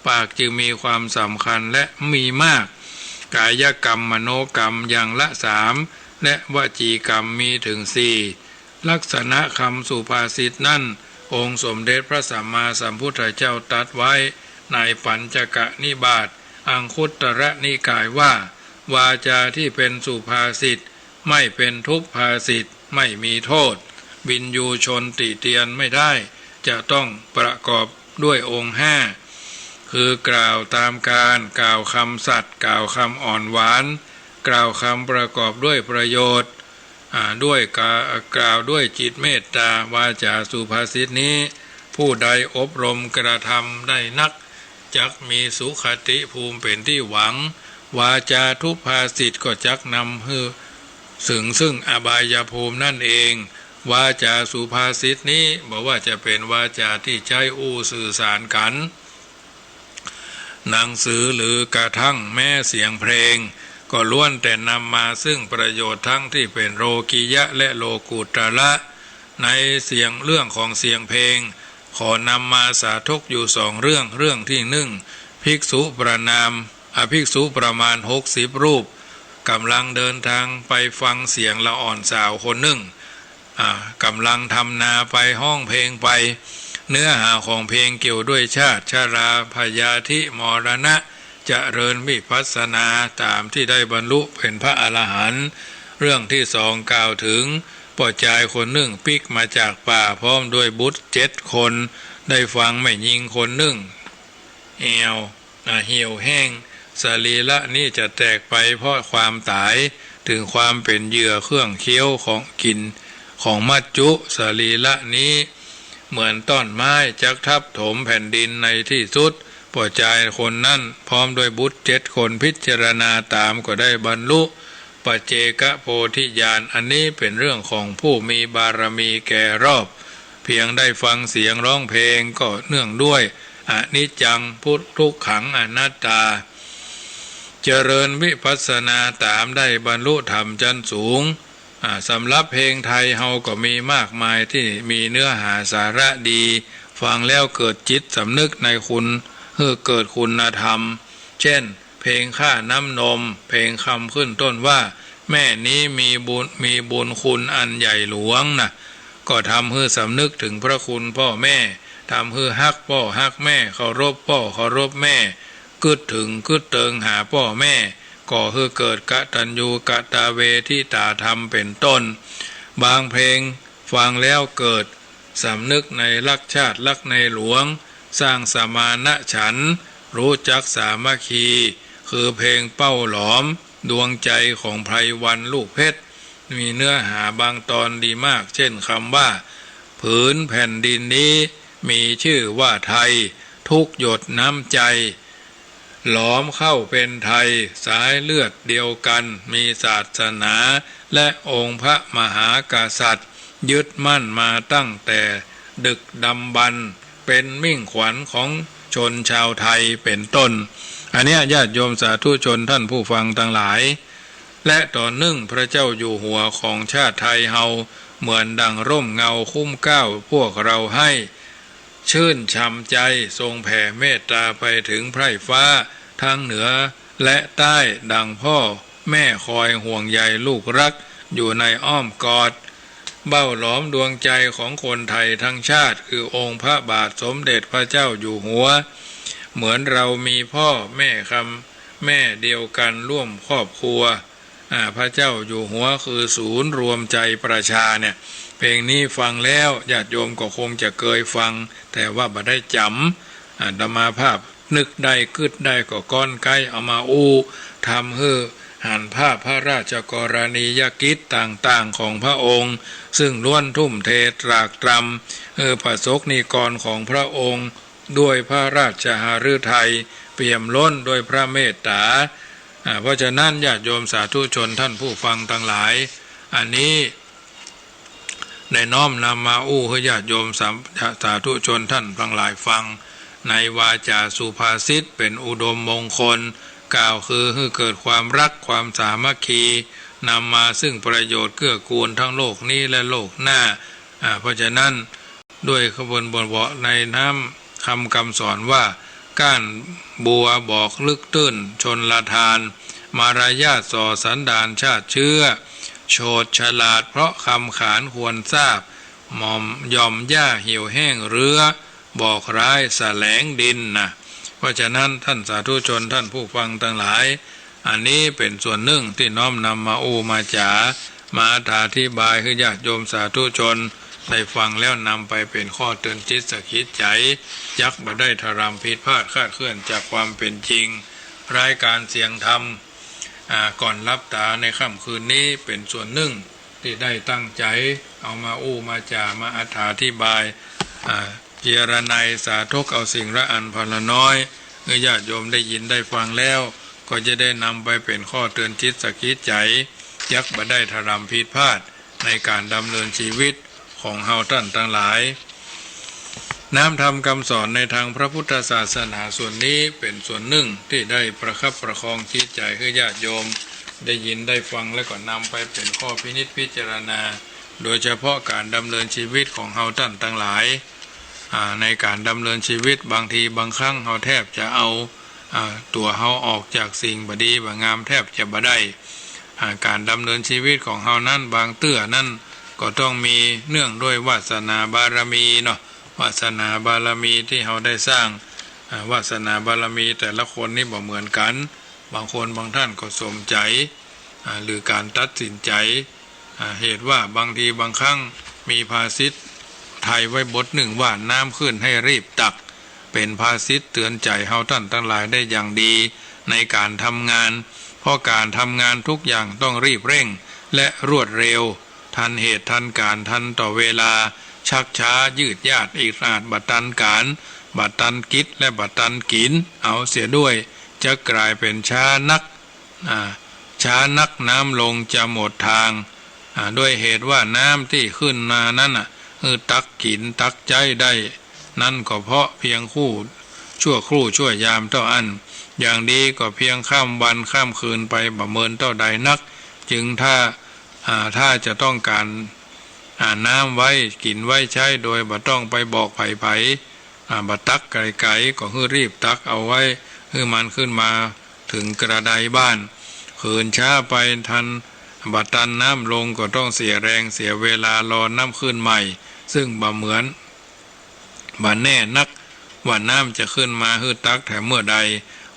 ปากจึงมีความสำคัญและมีมาก กายกรรมมโนกรรมอย่างละ3และวจีกรรมมีถึง4ลักษณะคำสุภาษิตนั่นองค์สมเด็จพระสัมมาสัมพุทธเจ้าตรัสไว้ในปัญจกนิบาตอังคุตตรนิกายว่าวาจาที่เป็นสุภาษิตไม่เป็นทุพภาษิตไม่มีโทษวินยูชนติเตียนไม่ได้จะต้องประกอบด้วยองค์5คือกล่าวตามการกล่าวคำสัตย์กล่าวคำอ่อนหวานกล่าวคำประกอบด้วยประโยชน์ด้วยกล่าวด้วยจิตเมตตาวาจาสุภาษิตนี้ผู้ใดอบรมกระทำได้นักจักมีสุขติภูมิเป็นที่หวังวาจาทุพภาษิตก็จักนำให้ซึ่งอบายภูมินั่นเองวาจาสุภาษิตนี้บอกว่าจะเป็นวาจาที่ใช้สื่อสารกันหนังสือหรือกระทั่งแม้เสียงเพลงก็ล้วนแต่นำมาซึ่งประโยชน์ทั้งที่เป็นโลกิยะและโลกุตระในเรื่องของเสียงเพลงขอนำมาสาธกอยู่2เรื่องที่ภิกษุประนามภิกษุประมาณ60รูปกำลังเดินทางไปฟังเสียงละอ่อนสาวคนหนึ่งกำลังทำนาไปห้องเพลงไปเนื้อหาของเพลงเกี่ยวด้วยชาติชราพยาธิมรณะเจริญวิปัสสนาตามที่ได้บรรลุเป็นพระอรหันต์เรื่องที่2กล่าวถึงพ่อชายคนหนึ่งปิกมาจากป่าพร้อมด้วยบุตร7 คนได้ฟังแม่หญิงคนหนึ่งเหี่ยวแห้งสรีระนี้จะแตกไปเพราะความตายถึงความเป็นเหยื่อเครื่องเคี้ยวของกินของมัจจุสรีระนี้เหมือนต้นไม้จักทับถมแผ่นดินในที่สุดพ่อชายคนนั้นพร้อมด้วยบุตร7 คนพิจารณาตามก็ได้บรรลุปัจเจกโพธิญาณอันนี้เป็นเรื่องของผู้มีบารมีแก่รอบเพียงได้ฟังเสียงร้องเพลงก็เนื่องด้วยอนิจจังทุกขังอนัตตาเจริญวิปัสสนาตามได้บรรลุธรรมชั้นสูงสำหรับเพลงไทยเฮาก็มีมากมายที่มีเนื้อหาสาระดีฟังแล้วเกิดจิตสำนึกในคุณเกิดคุณธรรมเช่นเพลงข้าน้ำนมเพลงคำขึ้นต้นว่าแม่นี้มีบุญคุณอันใหญ่หลวงนะก็ทำให้สำนึกถึงพระคุณพ่อแม่ทำให้ฮักพ่อฮักแม่เคารพพ่อเคารพแม่กึดถึงกึดเติงหาพ่อแม่ก่อให้เกิดกตัญญูกตเวทิตาธรรมเป็นต้นบางเพลงฟังแล้วเกิดสำนึกในรักชาติรักในหลวงสร้างสมานฉันท์รู้จักสามัคคีคือเพลงเป้าหลอมดวงใจของไพรวันลูกเพชรมีเนื้อหาบางตอนดีมากเช่นคำว่าผืนแผ่นดินนี้มีชื่อว่าไทยทุกหยดน้ำใจหลอมเข้าเป็นไทยสายเลือดเดียวกันมีศาสนาและองค์พระมหากษัตริย์ยึดมั่นมาตั้งแต่ดึกดำบรรพ์เป็นมิ่งขวัญของชนชาวไทยเป็นต้นอันนี้ญาติโยมสาธุชนท่านผู้ฟังทั้งหลายและต่อเนื่องพระเจ้าอยู่หัวของชาติไทยเฮาเหมือนดังร่มเงาคุ้มเกล้าพวกเราให้ชื่นช่ำใจทรงแผ่เมตตาไปถึงไพร่ฟ้าทั้งเหนือและใต้ดังพ่อแม่คอยห่วงใยลูกรักอยู่ในอ้อมกอดเบ้าหลอมดวงใจของคนไทยทั้งชาติคือองค์พระบาทสมเด็จพระเจ้าอยู่หัวเหมือนเรามีพ่อแม่เดียวกันร่วมครอบครัวพระเจ้าอยู่หัวคือศูนย์รวมใจประชาเนี่ยเพลงนี้ฟังแล้วญาติโยมก็คงจะเคยฟังแต่ว่าบ่ได้จำอาตมาภาพนึกได้กึดได้ก็ก้อนไกเอามาทำให้หันภาพพระราชกรณียกิจต่างๆของพระองค์ซึ่งล้วนทุ่มเทตรากตรำประสบนิกรของพระองค์ด้วยพระราชหฤทัยเปี่ยมล้นโดยพระเมตตาเพราะฉะนั้นญาติโยมสาธุชนท่านผู้ฟังทั้งหลายอันนี้ได้น้อมนำมาให้ญาติโยมสาธุชนท่านทั้งหลายฟังในวาจาสุภาษิตเป็นอุดมมงคลกล่าวคือให้เกิดความรักความสามัคคีนำมาซึ่งประโยชน์เกื้อกูลทั้งโลกนี้และโลกหน้าเพราะฉะนั้นด้วยขบวนบทในน้ำคำสอนว่าก้านบัวบอกลึกตื้นชนละทาน มารยาทส่อสันดานชาติเชื้อโฉดฉลาดเพราะคำขานควรทราบหม่อมยอมหญ้าเหี่ยวแห้งเรือบอกร้ายแสลงดินนะเพราะฉะนั้นท่านสาธุชนท่านผู้ฟังทั้งหลายอันนี้เป็นส่วนหนึ่งที่น้อมนำมามาจ๋ามาอธิบายให้ญาติโยมสาธุชนได้ฟังแล้วนำไปเป็นข้อเตือนจิตสะกิดใจยักษ์บ่ได้ทรำผิดพลาดคลาดเคลื่อนจากความเป็นจริงรายการเสียงธรรมก่อนรับตาในค่ำคืนนี้เป็นส่วนหนึ่งที่ได้ตั้งใจเอามามาจ่ามาอธิบายเจรนัยสาธกเอาสิ่งละอันพละน้อยเมื่อญาติโยมได้ยินได้ฟังแล้วก็จะได้นำไปเป็นข้อเตือนจิตสะกิดใจยักษ์บ่ได้ทรำผิดพลาดในการดำเนินชีวิตของเฮาท่านทั้งหลายน้ำธรรมคำสอนในทางพระพุทธศาสนาส่วนนี้เป็นส่วนหนึ่งที่ได้ประคับประคองจิตใจให้ญาติโยมได้ยินได้ฟังและก็นำไปเป็นข้อพินิจพิจารณาโดยเฉพาะการดำเนินชีวิตของเฮาท่านทั้งหลายในการดำเนินชีวิตบางทีบางครั้งเฮาแทบจะเอาตัวเฮาออกจากสิ่งบดีบางามแทบจะบ่ได้การดำเนินชีวิตของเฮานั้นบางเตื้อนั้นก็ต้องมีเนื่องด้วยวาสนาบารมีเนาะวาสนาบารมีที่เฮาได้สร้างวาสนาบารมีแต่ละคนนี่บ่เหมือนกันบางคนบางท่านก็สมใจหรือการตัดสินใจเหตุว่าบางทีบางครั้งมีภาษิตไทยไว้บทหนึ่งว่าน้ำขึ้นให้รีบตักเป็นภาษิตเตือนใจเฮาท่านทั้งหลายได้อย่างดีในการทำงานเพราะการทำงานทุกอย่างต้องรีบเร่งและรวดเร็วทันเหตุทันการทันต่อเวลาชักช้ายืดยาดอีกอาจบัดตันการบัดตันกิจและบัดตันกินเอาเสียด้วยจะกลายเป็นช้านักน้ำลงจะหมดทางด้วยเหตุว่าน้ำที่ขึ้นมานั้นตักกินตักใจได้นั่นก็เพราะเพียงชั่วครู่ชั่วยามเท่าอันอย่างดีก็เพียงข้ามวันข้ามคืนไปบ่เมินเท่าใดนักจึงถ้าจะต้องการน้ำไว้กินไว้ใช้โดยบ่ต้องไปบอกไผบ่ตักไกลๆก็คือรีบตักเอาไว้คือมันขึ้นมาถึงกระไดบ้านคืนช้าไปทันบัดตันน้ำลงก็ต้องเสียแรงเสียเวลารอน้ำขึ้นใหม่ซึ่งบ่เหมือนบ่แน่นักว่าน้ำจะขึ้นมาฮือตักแต่เมื่อใด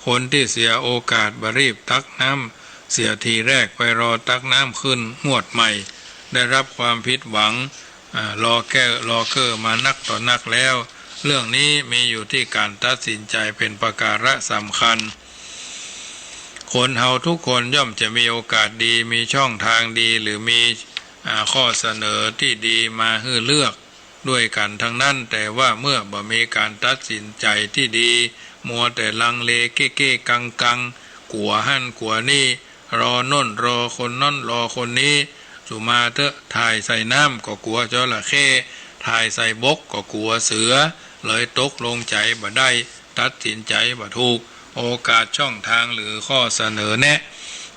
คนที่เสียโอกาสบ่รีบตักน้ำเสียทีแรกไปรอตักน้ำขึ้นงวดใหม่ได้รับความผิดหวังรอเก้อมานักต่อนักแล้วเรื่องนี้มีอยู่ที่การตัดสินใจเป็นประการสำคัญคนเฮาทุกคนย่อมจะมีโอกาสดีมีช่องทางดีหรือมีข้อเสนอที่ดีมาให้เลือกด้วยกันทั้งนั้นแต่ว่าเมื่อบ่มีการตัดสินใจที่ดีมัวแต่ลังเลเก้ๆกังกัวหั่นกัวนี่รอน่นรอคนนั่นรอคนนี้สุมาเถอะถ่ายใส่น้ำก็กลัวจระเข้ถ่ายใส่บกก็กลัวเสือเลยตกลงใจบ่ได้ตัดสินใจบ่ถูกโอกาสช่องทางหรือข้อเสนอแนะ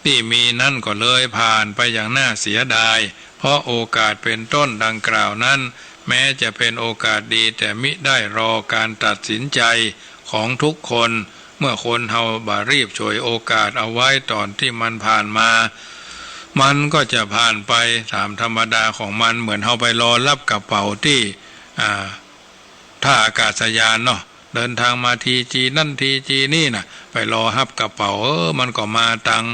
ที่มีนั่นก็เลยผ่านไปอย่างน่าเสียดายเพราะโอกาสเป็นต้นดังกล่าวนั้นแม้จะเป็นโอกาสดีแต่มิได้รอการตัดสินใจของทุกคนเมื่อคนเฮาบ่รีบฉวยโอกาสเอาไว้ตอนที่มันผ่านมามันก็จะผ่านไปตามธรรมดาของมันเหมือนเฮาไปรอรับกระเป๋าที่ท่าอากาศยานเนาะเดินทางมาทีจีนั่นทีจีนี่น่ะไปรอรับกระเป๋ามันก็มาตัง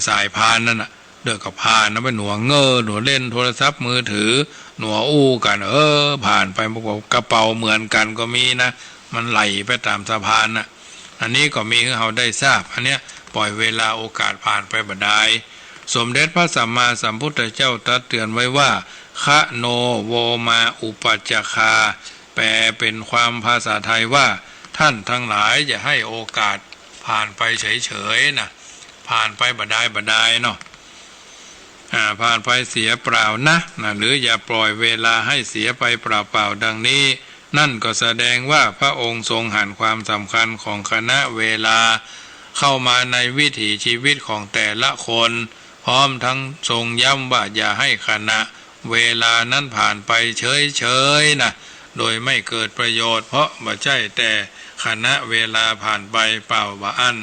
สายพานนั่นน่ะเดือกกับพานนะไปหนัวหนัวเล่นโทรศัพท์มือถือหนัวกันผ่านไปบอกกระเป๋าเหมือนกันก็มีนะมันไหลไปตามสะพานน่ะอันนี้ก็มีให้เราได้ทราบอันเนี้ยปล่อยเวลาโอกาสผ่านไปบ่ได้สมเด็จพระสัมมาสัมพุทธเจ้าตรัสเตือนไว้ว่าคะโนโวมาอุปัจจคาแปลเป็นความภาษาไทยว่าท่านทั้งหลายอย่าให้โอกาสผ่านไปเฉยๆนะผ่านไปบ่ได้เนาะผ่านไปเสียเปล่านะหรืออย่าปล่อยเวลาให้เสียไปเปล่าดังนี้นั่นก็แสดงว่าพระองค์ทรงหันความสำคัญของคณะเวลาเข้ามาในวิถีชีวิตของแต่ละคนพร้อมทั้งทรงย้ำว่าอย่าให้ขณะเวลานั้นผ่านไปเฉยๆนะโดยไม่เกิดประโยชน์เพราะบ่ใช่แต่ขณะเวลาผ่านไปเปล่าบ่อัน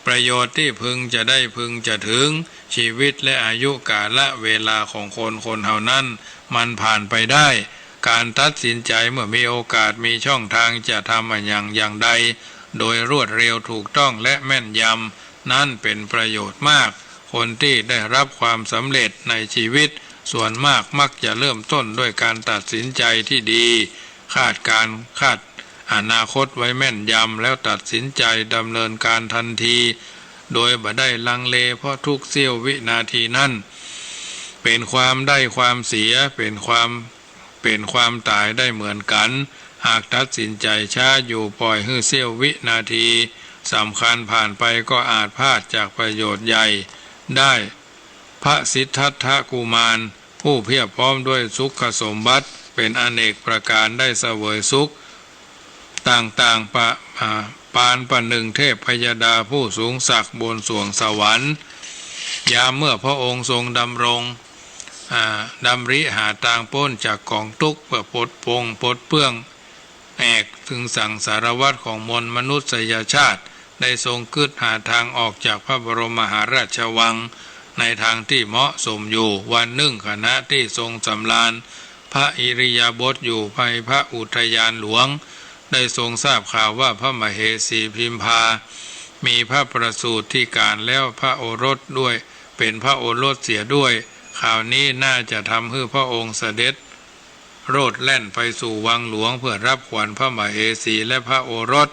ประโยชน์ที่พึงจะได้พึงจะถึงชีวิตและอายุกาลเวลาของคนเฮานั้นมันผ่านไปได้การตัดสินใจเมื่อมีโอกาสมีช่องทางจะทำอย่างใดโดยรวดเร็วถูกต้องและแม่นยำนั่นเป็นประโยชน์มากคนที่ได้รับความสำเร็จในชีวิตส่วนมากมักจะเริ่มต้นด้วยการตัดสินใจที่ดีคาดอนาคตไว้แม่นยำแล้วตัดสินใจดำเนินการทันทีโดยบ่ได้ลังเลเพราะทุกเสี้ยววินาทีนั้นเป็นความได้ความเสียเป็นความตายได้เหมือนกันหากตัดสินใจช้าอยู่ปล่อยให้เสี้ยววินาทีสำคัญผ่านไปก็อาจพลาดจากประโยชน์ใหญ่ได้พระสิทธัตถกุมารผู้เพียบพร้อมด้วยสุขสมบัติเป็นอเนกประการได้เสวยสุขต่างปานประหนึ่งเทพพยดาผู้สูงศักดิ์บนสวงสวรรค์ยามเมื่อพระองค์ทรงดำริหาทางพ้นจากกองทุกข์เพื่อปลดเปลื้องแอกถึงสังสารวัฏของมวลมนุษยชาติได้ทรงคิดหาทางออกจากพระบรมมหาราชวังในทางที่เหมาะสมอยู่วันหนึ่งขณะที่ทรงสำราญพระอิริยาบถอยู่ภายพระอุทยานหลวงได้ทรงทราบข่าวว่าพระมเหสีพิมพามีพระประสูติที่การแล้วพระโอรสด้วยเป็นพระโอรสเสียด้วยข่าวนี้น่าจะทำให้พระองค์เสด็จโรดแล่นไปสู่วังหลวงเพื่อรับขวัญพระมเหสีและพระโอรส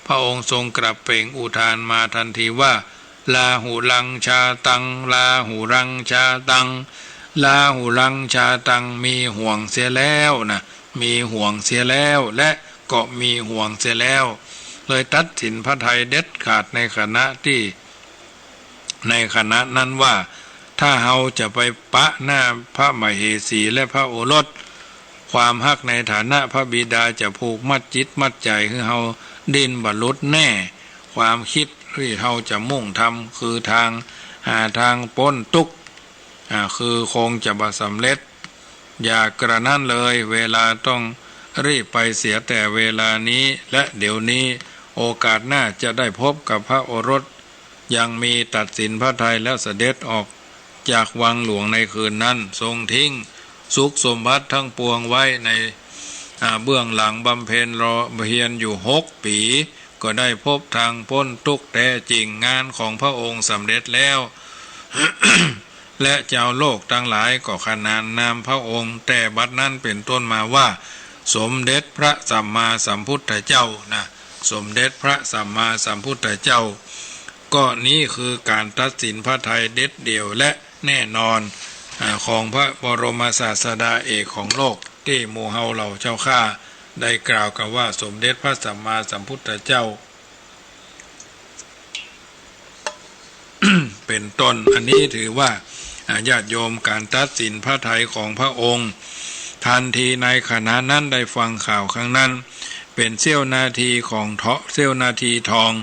พระองค์ทรงกลับเปล่งอุทานมาทันทีว่าลาหูลังชาตังลาหูรังชาตังลาหูลังชาตังมีห่วงเสียแล้วนะมีห่วงเสียแล้วและก็มีห่วงเสียแล้วเลยตัดสินพระทัยเด็ดขาดในขณะนั้นว่าถ้าเฮาจะไปปะหน้าพระมเหสีและพระโอรสความฮักในฐานะพระบิดาจะผูกมัดจิตมัดใจคือเฮาดิ้นบรรลุแน่ความคิดที่เฮาจะมุ่งทำคือทางพ้นทุกข์คือคงจะบ่สำเร็จอย่ากระนั้นเลยเวลาต้องรีบไปเสียแต่เวลานี้และเดี๋ยวนี้โอกาสหน้าจะได้พบกับพระโอรสยังมีตัดสินพระทัยแล้วเสด็จออกจากวังหลวงในคืนนั้นทรงทิ้งสุขสมบัติทั้งปวงไว้ในเบื้องหลังบำเพ็ญรอเพียรอยู่6 ปีก็ได้พบทางพ้นทุกข์แท้จริงงานของพระองค์สำเร็จแล้ว และเจ้าโลกทั้งหลายก็ขนานนามพระองค์แต่บัดนั้นเป็นต้นมาว่าสมเด็จพระสัมมาสัมพุทธเจ้านะสมเด็จพระสัมมาสัมพุทธเจ้าก็นี้คือการตัดสินพระทัยเด็ดเดี่ยวและแน่นอนของพระบรมศาสดาเอกของโลกที่หมู่เฮาเหล่าเจ้าข้าได้กล่าวกันว่าสมเด็จพระสัมมาสัมพุทธเจ้า เป็นต้นอันนี้ถือว่าญาติโยมการตัดสินพระทัยของพระองค์ทันทีในขณะนั้นได้ฟังข่าวครั้งนั้นเป็นเสี้ยวนาทีเสี้ยวนาทีทอง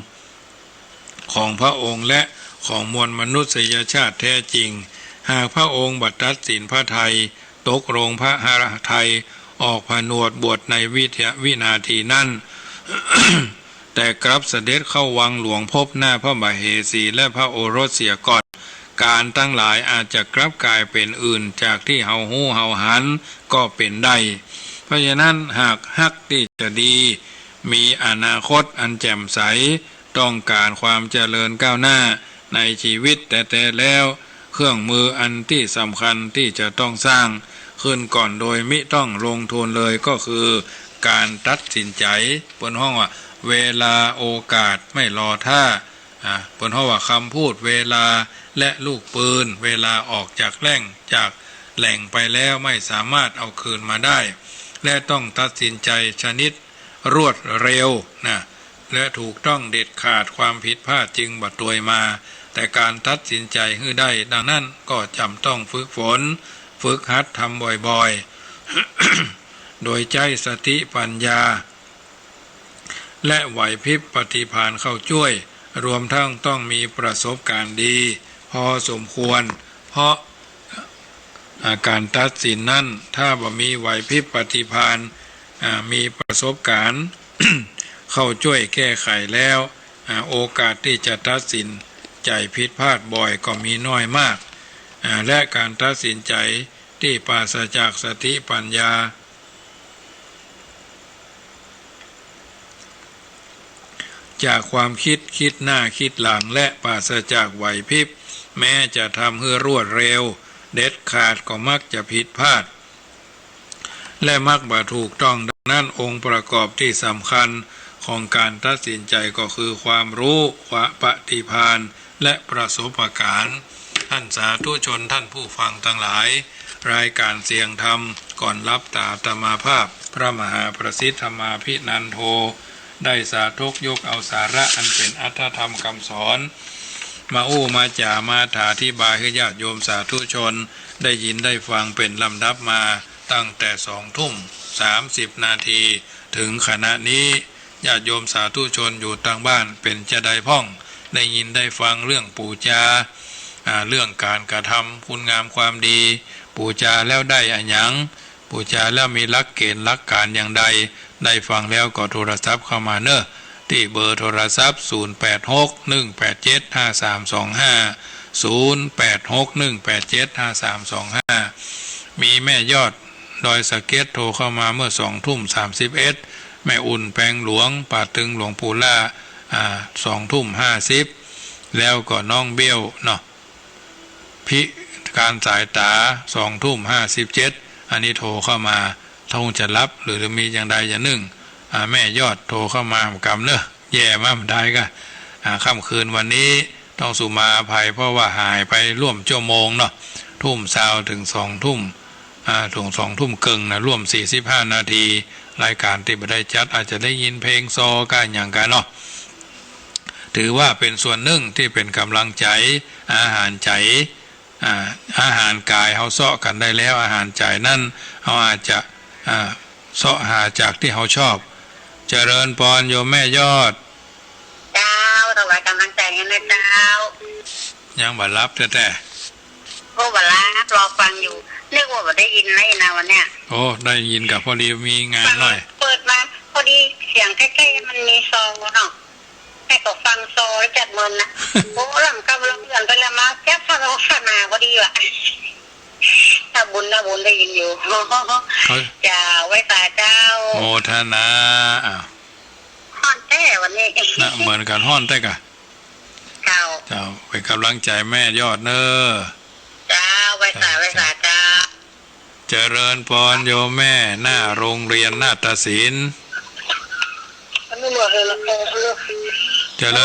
ของพระองค์และของมวลมนุษยชาติแท้จริงหากพระองค์บัดตัดสินพระทัยตกลงพระหฤทัยออกผนวดบวชในวินาทีนั้น แต่กลับเสด็จเข้าวังหลวงพบหน้าพระมเหสีและพระโอรสเสียก่อนการตั้งหลายอาจจะกลับกลายเป็นอื่นจากที่เฮาหู้เฮาหันก็เป็นได้เพราะฉะนั้นหากฮักที่จะดีมีอนาคตอันแจ่มใสต้องการความเจริญก้าวหน้าในชีวิตแต่แล้วเครื่องมืออันที่สำคัญที่จะต้องสร้างขึ้นก่อนโดยมิต้องลงทุนเลยก็คือการตัดสินใจบนห้องว่าเวลาโอกาสไม่รอท่าบนห้องว่าคำพูดเวลาและลูกปืนเวลาออกจากแหล่งไปแล้วไม่สามารถเอาคืนมาได้และต้องตัดสินใจชนิดรวดเร็วนะและถูกต้องเด็ดขาดความผิดพลาดจึงบัดตวยมาแต่การตัดสินใจให้ได้ดังนั้นก็จำต้องฝึกฝนฝึกหัดทำบ่อยๆ โดยใจสติปัญญาและไหวพริบปฏิภาณเข้าช่วยรวมทั้งต้องมีประสบการณ์ดีพอสมควรเพราะการตัดสินนั้นถ้าบ่มีไหวพริบปฏิภาณมีประสบการณ์ เข้าช่วยแก้ไขแล้ว โอกาสที่จะตัดสินใจผิดพลาดบ่อยก็มีน้อยมากและการตัดสินใจที่ปราศจากสติปัญญาจากความคิดหน้าคิดหลังและปราศจากไหวพริบแม้จะทำให้รวดเร็วเด็ดขาดก็มักจะผิดพลาดและมักบ่ถูกต้องดังนั้นองค์ประกอบที่สำคัญของการตัดสินใจก็คือความรู้ปฏิภาณและประสบการณ์ท่านสาธุชนท่านผู้ฟังทั้งหลายรายการเสียงธรรมก่อนรับตาอาตมาภาพพระมหาประสิทธมาภินันโทได้สาธกยกเอาสาระอันเป็นอรรถธรรมคำสอนมามาจ่ามาถาที่บายให้ญาติโยมสาธุชนได้ยินได้ฟังเป็นลำดับมาตั้งแต่20:30ถึงขณะนี้ญาติโยมสาธุชนอยู่ทางบ้านเป็นจะได้พ่องได้ยินได้ฟังเรื่องปูจาเรื่องการกระทำคุณงามความดีปูจาแล้วได้อันยังปูจาแล้วมีหลักเกณฑ์หลักการอย่างใดได้ฟังแล้วก็โทรศัพท์เข้ามาเนอะที่เบอร์โทรศัพท์0861875325 มีแม่ยอดดอยสะเก็ดโทรเข้ามาเมื่อ20:31แม่อุ่นแปงหลวงป่าตึงหลวงปู่ล่า20:50แล้วก็น้องเบี้ยวเนาะพิการสายตา20:57อันนี้โทรเข้ามาทงจะรับหรือมีอย่างใดอย่างหนึ่งแม่ยอดโทรเข้ามากำเนอะแย่มากได้ก็ค่ำคืนวันนี้ต้องสุมาอภัยเพราะว่าหายไปร่วมชั่วโมงเนาะ19:00ถึง20:00ถึง20:00ครึ่งนะร่วม45นาทีรายการที่ไม่ได้จัดอาจจะได้ยินเพลงซอกันอย่างกันเนาะถือว่าเป็นส่วนหนึ่งที่เป็นกำลังใจอาหารใจอาหารกายเขาเสาะกันได้แล้วอาหารใจนั่นเขาอาจจะเสาะหาจากที่เขาชอบเจริญพรโยมแม่ยอดเจ้าถวายกำลังใจกันนะเจ้ายังบัดรับแต่โอ้บัดรับรอฟังอยู่เรียกว่าบัดได้ยินไรนะวันเนี้ยโอ้ได้ยินกับพอดีมีงานหน่อยเปิดมาพอดีเสียงใกล้ๆมันมีซองเนาะแค่ก็ฟังซอจัดมันนะโอ้หลังกำลังเลื่อนไปแล้วมาแค่ฟังโฆษณาพอดีว่ะถ้าบุญได้ยินอยู่เจ้าไว้ตาเจ้าโมทนาฮ้อนแท้วันนี้นะเหมือนกันฮ้อนแท้กะเจ้าเป็นกำลังใจแม่ยอดเนอเจ้าไว้ตาเจ้าเจริญพรโยมแม่หน้าโรงเรียนนาฏศิลป์เจริ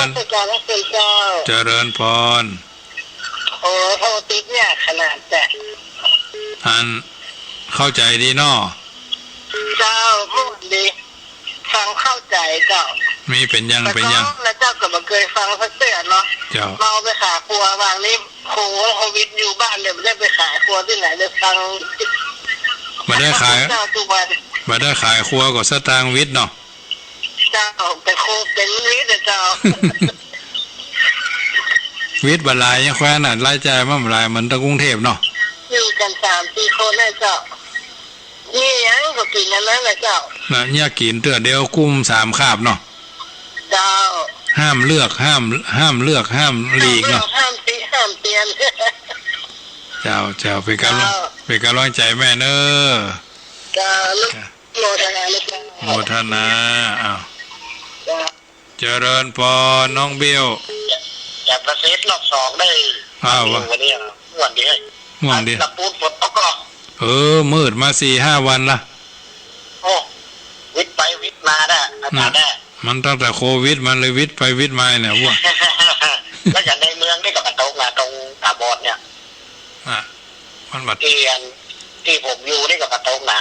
ญพรโอ้โทติกเนี่ยขนาดแต่อันเข้าใจดีเนาะเจ้าพูดดีฟังเข้าใจเจ้ามีเป็นยังแล้วเจ้าก็มาเคยฟังสักเตือนเนาะเราไปขายครัวบางนี้โควิดอยู่บ้านเนี่ยไม่ได้ไปขายครัวที่ไหนเลยฟังมาได้ขายครัวก็สตางค์วิทย์เนาะเจ้าเป็นโคเป็นวิทย์เจ้าวิทย์บรรลัยยังแคว้นน่ะรายจ่ายมั่มรายเหมือนตะกรุงเทพเนาะอยู่กัน3-4คนเลยเจ้านี่ยังก็กินนั้นแหละเจ้าเนี่ยกินเตื้อเดียวกุ้ม3คาบเนาะเจ้าห้ามเลือกห้ามหลีกเนาะห้ามเปลี่ยนเจ้าเป็นกำลังใจแม่เนอเจ้าลูกโมทนาอ้าวเจริญพรน้องเบี้ยวจากประเทศรอบ2ได้วันนี้วันดีหลับปูนฝนตกก็มืดมา 4-5 วันละโอ้วิทย์ไปวิทย์มาได้อากาศได้มันตั้งแต่โควิดมันเลยวิทย์ไปวิทย์มาเนี่ยว่ะแล้วอย่างในเมืองนี่กับตรงตรงตาบอดเนี่ยมันบัดที่ผมอยู่นี่กับตรงนะ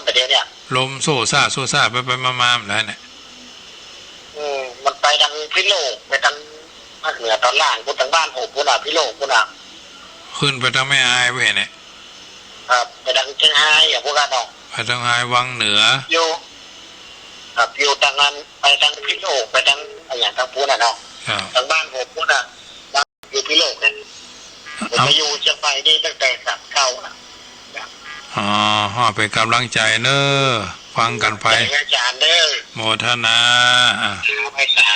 แต่เดี๋ยวเนี่ยลมโซ่ซ่าไปมาอะไรเนี่ยมันไปทางพิโลกไปทางภาคเหนือตอนล่างทางบ้านผมพุ่นพิโลกพุ่นขึ้นไปทางแม่อายไปเนี่ยครับไปทางเชียงรายอย่างพวกกันเนาะไปทางไฮวังเหนืออยู่ทางนั้นไปทางพิโลกไปทางอย่างทางพุ่นเนาะทางบ้านผมพุ่นอยู่พิโลกเนี่ยผมมาอยู่เชียงรายนี่ตั้งแต่เข้าเป็นกำลังใจเนอฟังกันไปอาจารย์เด้อโมทนาภาษา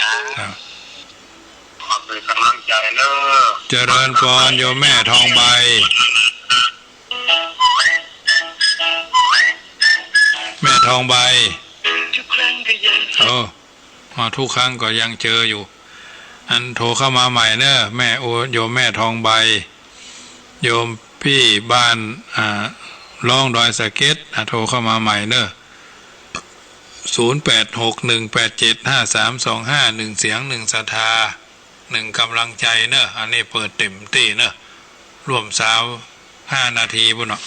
เป็นกำลังใจเนอะ เจริญพรโยมแม่ทองใบแม่ทองใบโอ้มาทุกครั้งก็ยังเจออยู่อันโทรเข้ามาใหม่เนอะแม่โยมแม่ทองใบโยมพี่บ้านล่องดอยสะเก็ดโทรเข้ามาใหม่เนอะ0861875325 1เสียง1ศรัทธา1กำลังใจเนอะอันนี้เปิดเต็มที่เนอะร่วมสาว5 นาทีบุญเนาะ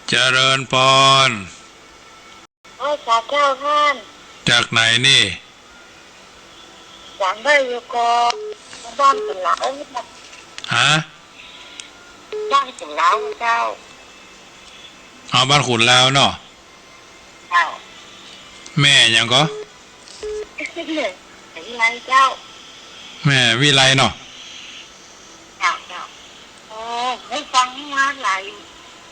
เจริญพร โอ้สาเจ้าท่าน จากไหนนี่ สามใบอยู่กอบ้านถึงแล้ว ฮะ บ้านถึงแล้วเจ้า เอาบ้านขุนลาวเนาะ เจ้า แม่ยังก็ ถึงไรเจ้า แม่วิไลเนาะ เจ้าเจ้าโอ้ไม่ฟังมาไหล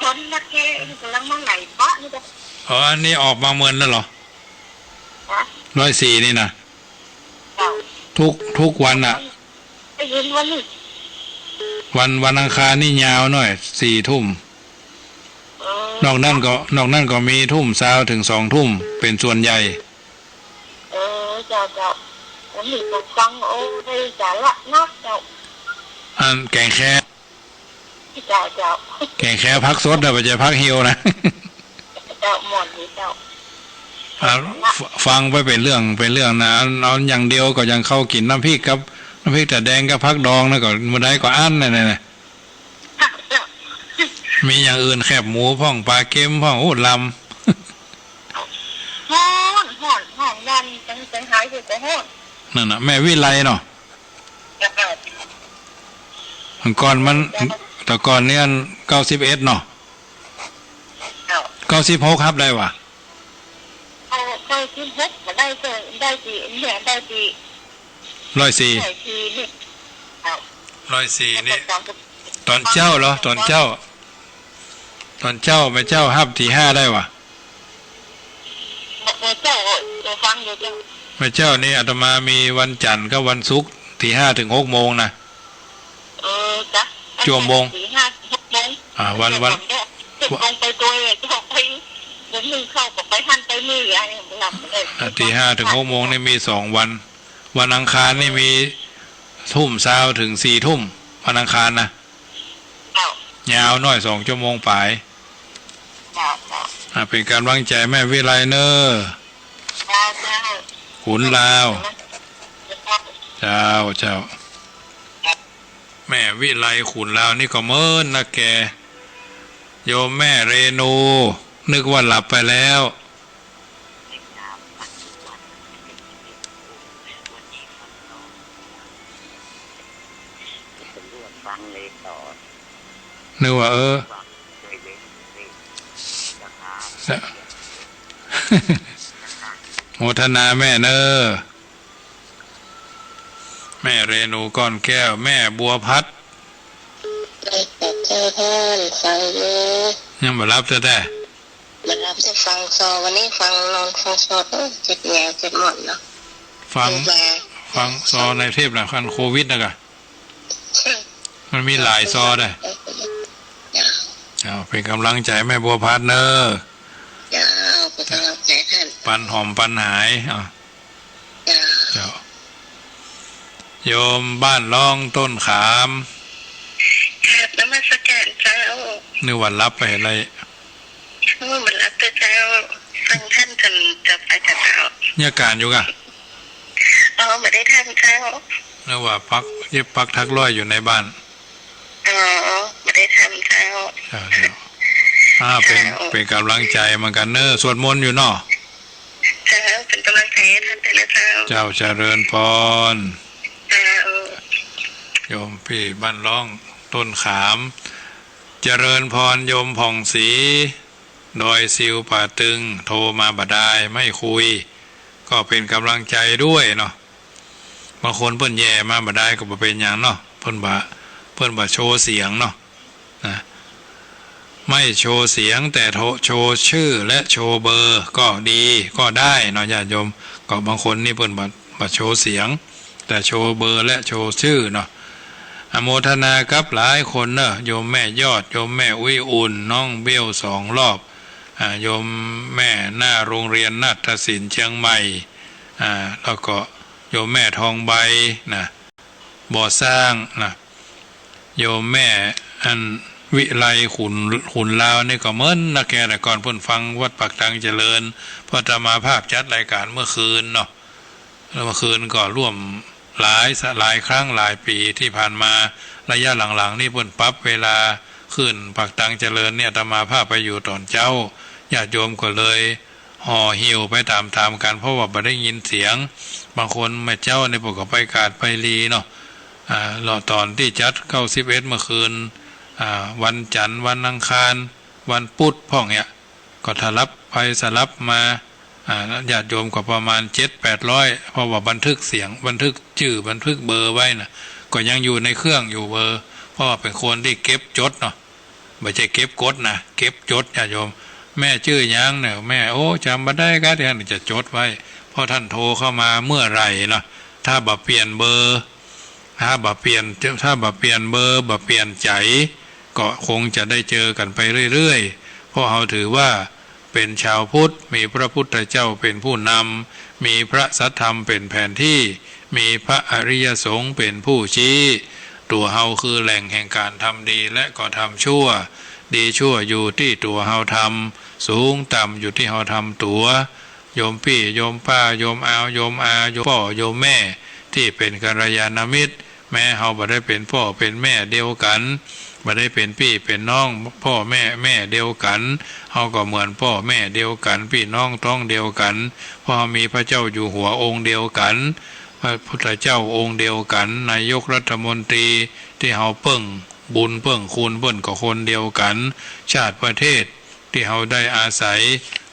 คนละแกกำลังมาไหลเปาะนี่จ้ะ อ๋ออันนี้ออกมาเมือนแล้วเหรอ ฮะ 104นี่นะ เจ้า ทุกวันอะ ไปยืนวันนี้ วันอังคารนี่ยาวหน่อย4 ทุ่มนอกนั้นก็มีทุ่มเช้าถึง2 ทุ่มเป็นส่วนใหญ่ เจ้าเจ้าแล้วมีคนฟังโอ้ได้สาระนักเจ้า อันแกงแค่ เจ้าเจ้า แกงแค่พักสดแต่ไม่ใช่พักเหี่ยวนะ เจ้าหมดนี่เจ้า ฟังไปเป็นเรื่องนะเอาอย่างเดียวก็ยังเข้ากินน้ำพริกแต่แดงกับพักดองนะก็มื่อใดก็อั้นนะมีอย่างอื่นแคบหมูพ่องปลาเค็มพ่องโอ้ล ห้อนดันจังหายอยู่ก็ห้อน ำนั่นน่ะแม่วิไลเนาะ เจ้า ก่อนมันแต่ก่อนเนี่ย91เนาะ เจ้า 96ครับได้วะ เอาที่พกมาได้ก็ได้จีเนี่ยได้จี 104 ได้จีนี่เอา 104นี่ตอนเจ้าเหรอตอนเจ้าไม่เจ้าฮับที่5ได้วะ เจ้าเราฟังอยู่เจ้า ไม่เจ้านี่อาตมามีวันจันทร์กับวันศุกร์ที่5 ถึง 6 โมงนะ จ้ะ ชั่วโมง 4 5 6 โมง วัน ลงไปตัวเลยจะบอกไปเดี๋ยวมึงเข้ากับไปท่านไปนี่อะไรหลับเลย ที่5 ถึง 6 โมงนี่มี2 วันวันอังคารนี่มีทุ่มเช้าถึง4 ทุ่มวันอังคารนะ เจ้าย าวหน่อย2 ชั่วโมงปลาย เจ้าเจ้า เป็นการวางใจแม่วิไลเนอร์ เจ้าเจ้า ขุนลาวเจ้าแม่วิไลขุนลาวนี่ก็เมินนะแกโยมแม่เรนูนึกว่าหลับไปแล้วนึกว่าโมทนาแม่เนอแม่เรนูก้อนแก้วแม่บัวพัด แต่เจ้าท่านฟังอยู่ ยังมารับจะได้ มันรับจะฟังซอวันนี้ฟังนอนฟังซอเจ็บแง่เจ็บหมดเนาะ ฟังซอในเทพนะคันโควิดนะกะมันมีหลายซอได้เป็นกำลังใจแม่บัวพัดเนอเป็นกำลังใจท่าน ปันหอมปันหายเจ้าโยมบ้านล่องต้นขามครับนมัสการเจ้า นึกว่ารับไปอะไร มันรับเจ้าฟังท่านจนจะไปกับเจ้า เนี่ยการอยู่กะ ไม่ได้ท่านเจ้า นึกว่าพักทักร้อยอยู่ในบ้านไม่ได้ทำเจ้าเป็นกำลังใจเหมือนกันเนอสวดมนต์อยู่เนาะ เจ้าเป็นกำลังใจให้ท่านแต่ละเจ้า เจ้าเจริญพรโยมพี่บ้านล่องต้นขามเจริญพรโยมผ่องศรีดอยซิวป่าตึงโทรมาบ่ได้ไม่คุยก็เป็นกำลังใจด้วยเนาะบางคนเพิ่นแย่มาบ่ได้ก็บ่เป็นอย่างเนาะเพิ่นบ่โชว์เสียงเนาะนะ ไม่โชว์เสียงแต่โชว์ชื่อและโชว์เบอร์ก็ดีก็ได้เนาะญาติโยมก็บางคนนี่เพิ่นบัดโชว์เสียงแต่โชว์เบอร์และโชว์ชื่อเนาะอโมทนากับหลายคนเนอะโยมแม่ยอดโยมแม่อุ้ยอุ่นน้องเบี้ยว2 รอบโยมแม่หน้าโรงเรียนนาฏศิลป์เชียงใหม่แล้วก็โยมแม่ทองใบนะบ่อสร้างนะโยมแม่อันวิไลขุนลาวนี่ก็เหมือนนะแกแต่ก่อนเพิ่นฟังวัดปากตังเจริญพอจะมาภาพจัดรายการเมื่อคืนเนาะแล้วเมื่อคืนก็ร่วมหลายครั้งหลายปีที่ผ่านมาระยะหลังๆนี่เพิ่นปรับเวลาขึ้นปากตังเจริญเนี่ยจะมาภาพไปอยู่ตอนเจ้าญาติโยมก็เลยห่อหิวไปตามกันเพราะว่าบ่ได้ยินเสียงบางคนแม่เจ้าในปกไปกาดไปลีเนาะรอตอนที่จัด91เมื่อคืนวันจันทร์วันอังคารวันพุธพ่องเนี่ยก็ทลับไปสลับมาญาติโยมก็ประมาณ700-800เพราะว่าบันทึกเสียงบันทึกชื่อบันทึกเบอร์ไว้นะก็ยังอยู่ในเครื่องอยู่เบอร์เพราะว่าเป็นคนที่เก็บจดเนาะไม่ใช่เก็บกดนะเก็บจดญาติโยมแม่ชื่อยังเนี่ยแม่โอ้จำมาได้ก็ท่านจะจดไว้พอท่านโทรเข้ามาเมื่อไหร่เนาะถ้าบ่เปลี่ยนเบอร์ถ้าบ่เปลี่ยนเบอร์บ่เปลี่ยนใจก็คงจะได้เจอกันไปเรื่อยๆเพราะเราถือว่าเป็นชาวพุทธมีพระพุทธเจ้าเป็นผู้นำมีพระสัทธรรมเป็นแผนที่มีพระอริยสงฆ์เป็นผู้ชี้ตัวเฮาคือแหล่งแห่งการทำดีและก็ทำชั่วดีชั่วอยู่ที่ตัวเฮาทำสูงต่ำอยู่ที่เฮาทำตัวโยมพี่โยมป้าโยมอาโยมอาโยมพ่อโยมแม่ที่เป็นกัลยาณมิตรแม้เฮาบ่ได้เป็นพ่อเป็นแม่เดียวกันบ่ได้เป็นพี่เป็นน้องพ่อแม่เดียวกันเฮาก็เหมือนพ่อแม่เดียวกันพี่น้องท้องเดียวกันเพราะมีพระเจ้าอยู่หัวองค์เดียวกันพระพุทธเจ้าองค์เดียวกันนายกรัฐมนตรีที่เฮาเพิ่งบุญเพิ่งคุณเพิ่นก็คนเดียวกันชาติประเทศที่เฮาได้อาศัย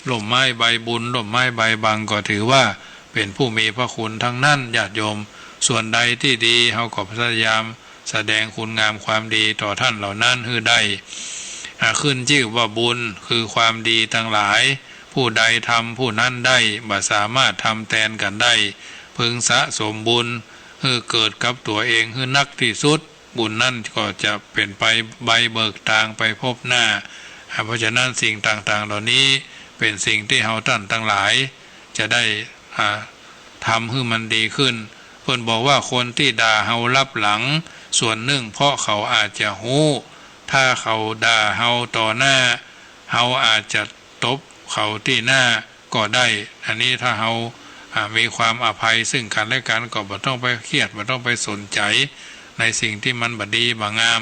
ร่มไม้ใบบุญร่มไม้ใบบังก็ถือว่าเป็นผู้มีพระคุณทั้งนั้นญาติโยมส่วนใดที่ดีเฮาก็พยายามแสดงคุณงามความดีต่อท่านเหล่านั้นให้ได้ขึ้นชื่อว่าบุญคือความดีทั้งหลายผู้ใดทำผู้นั้นได้บ่สามารถทำแทนกันได้พึงสะสมบุญให้เกิดกับตัวเองให้นักที่สุดบุญนั่นก็จะเป็นไปใบเบิกทางไปพบหน้าเพราะฉะนั้นสิ่งต่างๆเหล่านี้เป็นสิ่งที่เฮาท่านทั้งหลายจะได้ทำให้มันดีขึ้นเพิ่นบอกว่าคนที่ด่าเฮาลับหลังส่วนหนึ่งเพราะเขาอาจจะฮู้ถ้าเขาด่าเฮาต่อหน้าเฮาอาจจะตบเขาที่หน้าก็ได้อันนี้ถ้าเฮามีความอภัยซึ่งกันและกันก็บ่ต้องไปเครียดบ่ต้องไปสนใจในสิ่งที่มันบ่ดีบ่งาม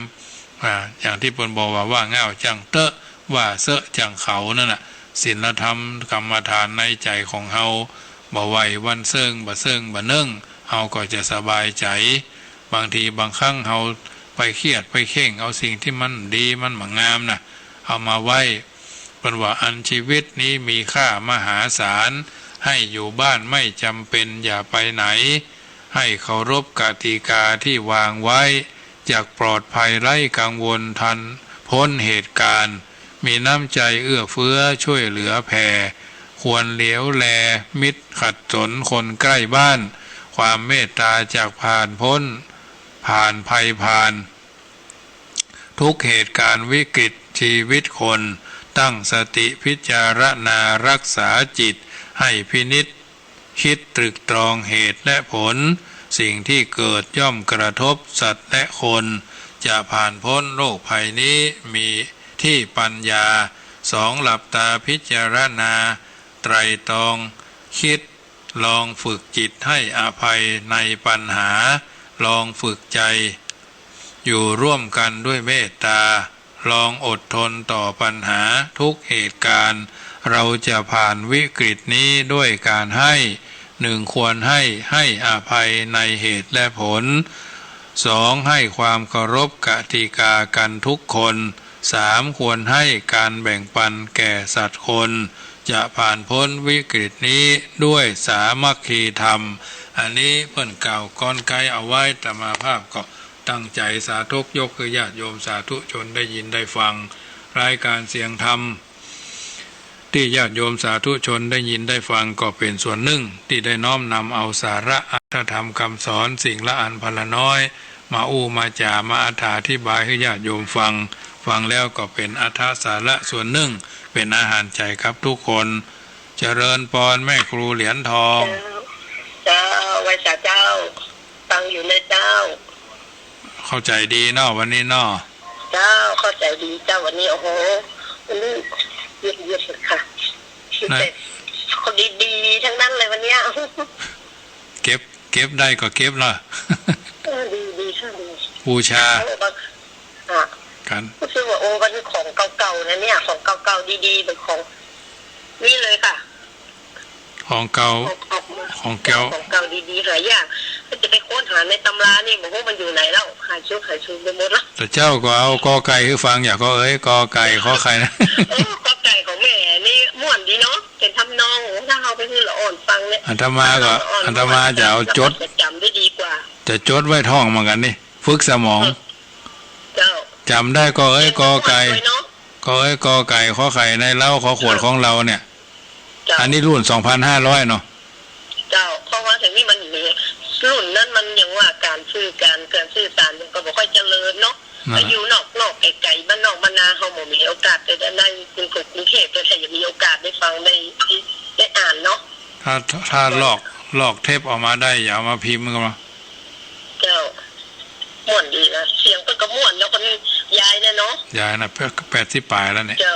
อย่างที่เพิ่นบอกว่าง่าวจังเตอะว่าเสอะจังเขานั่นน่ะศีลธรรมกรรมฐานในใจของเฮาบ่ไหววันเซิงบ่เนิ่งเฮาก็จะสบายใจบางทีบางครั้งเฮาไปเครียดไปเข่งเอาสิ่งที่มันดีมันงามน่ะเอามาไว้เป็นว่าอันชีวิตนี้มีค่ามหาศาลให้อยู่บ้านไม่จำเป็นอย่าไปไหนให้เคารพกติกาที่วางไว้จากปลอดภัยไร้กังวลทันพ้นเหตุการณ์มีน้ำใจเอื้อเฟื้อช่วยเหลือแผ่ควรเหลียวแลมิตรขัดสนคนใกล้บ้านความเมตตาจากผ่านพ้นผ่านภัยผ่านทุกเหตุการณ์วิกฤตชีวิตคนตั้งสติพิจารณารักษาจิตให้พินิจคิดตรึกตรองเหตุและผลสิ่งที่เกิดย่อมกระทบสัตว์และคนจะผ่านพ้นโรคภัยนี้มีที่ปัญญา2หลับตาพิจารณาไตรตรองคิดลองฝึกจิตให้อภัยในปัญหาลองฝึกใจอยู่ร่วมกันด้วยเมตตาลองอดทนต่อปัญหาทุกเหตุการณ์เราจะผ่านวิกฤตนี้ด้วยการให้1ควรให้อภัยในเหตุและผล2ให้ความเคารพกติกากันทุกคน3ควรให้การแบ่งปันแก่สัตว์คนจะผ่านพ้นวิกฤตนี้ด้วยสามัคคีธรรมอันนี้เพิ่นกล่าวก้อนไกลเอาไว้แต่มาภาพก็ตั้งใจสาธุยกคือญาติโยมสาธุชนได้ยินได้ฟัง รายการเสียงธรรมที่ญาติโยมสาธุชนได้ยินได้ฟังก็เป็นส่วนหนึ่งที่ได้น้อมนำเอาสาระอัตถธรรมคำสอนสิ่งละอันพละน้อยมามาจ่ามาอธิบายให้ญาติโยมฟังแล้วก็เป็นอัตถสาระส่วนหนึ่งเป็นอาหารใจครับทุกคนเจริญพรแม่ครูเหรียญทองเจ้าไว้เจ้าฟังอยู่ในเจ้าเข้าใจดีเนาะวันนี้เนาะเจ้าเข้าใจดีเจ้าวันนี้โอ้โหวันนี้เยอะๆค่ะคนดีๆทั้งนั้นเลยวันนี้เก็บได้ก็เก็บละดีค่ะดีบูชากันรู้สึกว่าโอ้วันของเก่าๆนะเนี่ยของเก่าๆดีๆเป็นของนี่เลยค่ะของเก่าของเก่าดีๆหลายอย่างก็จะไปค้นหาในตำรานี่บอกว่ามันอยู่ไหนแล้วหายชูไปหมดแล้วแต่เจ้าก็เอากอไก่ให้ฟังอย่าก็กอไก่ขอไข่นะกอไก่ของแม่นี่ม่วนดีเนาะเป็นทำนองถ้าเอาไปให้ละอ่อนฟังเนี่ยอัตมาจะเอาจดจำได้ดีกว่าจะจดไว้ท่องเหมือนกันนี่ฝึกสมองจำได้ก็กอไก่กอไก่ขอไข่ในเล้าขอขวดของเราเนี่ยอันนี้รุ่น 2,500 เนาะเจ้าเพราะว่าถึงนี่มันรุ่นนั้นมันยังว่าการสื่อสารยังก็บ่ค่อยเจริญเนาะอยู่นอกไกลๆบ้านนอกบ้านนาเฮาบ่มีโอกาสได้กรุงเทพแต่ถ้าจะมีโอกาสได้ฟังได้อ่านเนาะถ้าลอกเทปออกมาได้อย่าเอามาพิมพ์กันมาเจ้าม่วนดีนะเสียงก็ม่วนแล้วคนยายเนาะยายนะ80ปลายแล้วเนี่ยเจ้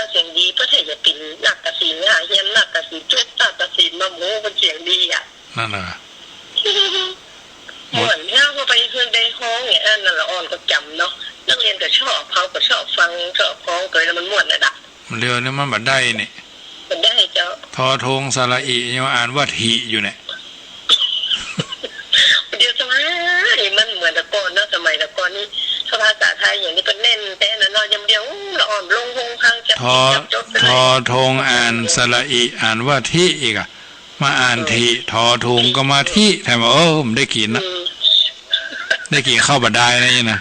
าเสียงดีเพราะถ้าจะเป็นนักกสิณเฮียนนักกสิณจุดนักกสิณมาโม้มันเสียงดีอ่ะนั่นแหละเหมือนถ้าเขาไปเพื่อนได้ห้องเนี่ยนั่นละอ่อนก็จำเนาะนักเรียนก็ชอบเขาก็ชอบฟังชอบฟ้องเกิดแล้วมันม่วนนะดักมันเรียวนี่มันบัดได้นี่มันได้เจ้าทอทงสระอียังอ่านว่าทีอยู่เนี่ยเดี๋ยวสมัยมันเหมือนแต่ก่อนเนาะสมัยแต่ก่อนนี่ภาษาไทยอย่างนี้เป็นเน้นแต่นั่นเนาะยังเดียวละอ่อนลงหงพังจะทอทงอ่านสระอีอ่านว่าทีอีกอะมาอ่านทีทอทงก็มาทีแถมว่าผมได้กินนะได้กินข้าวบัดได้นะนี่นะ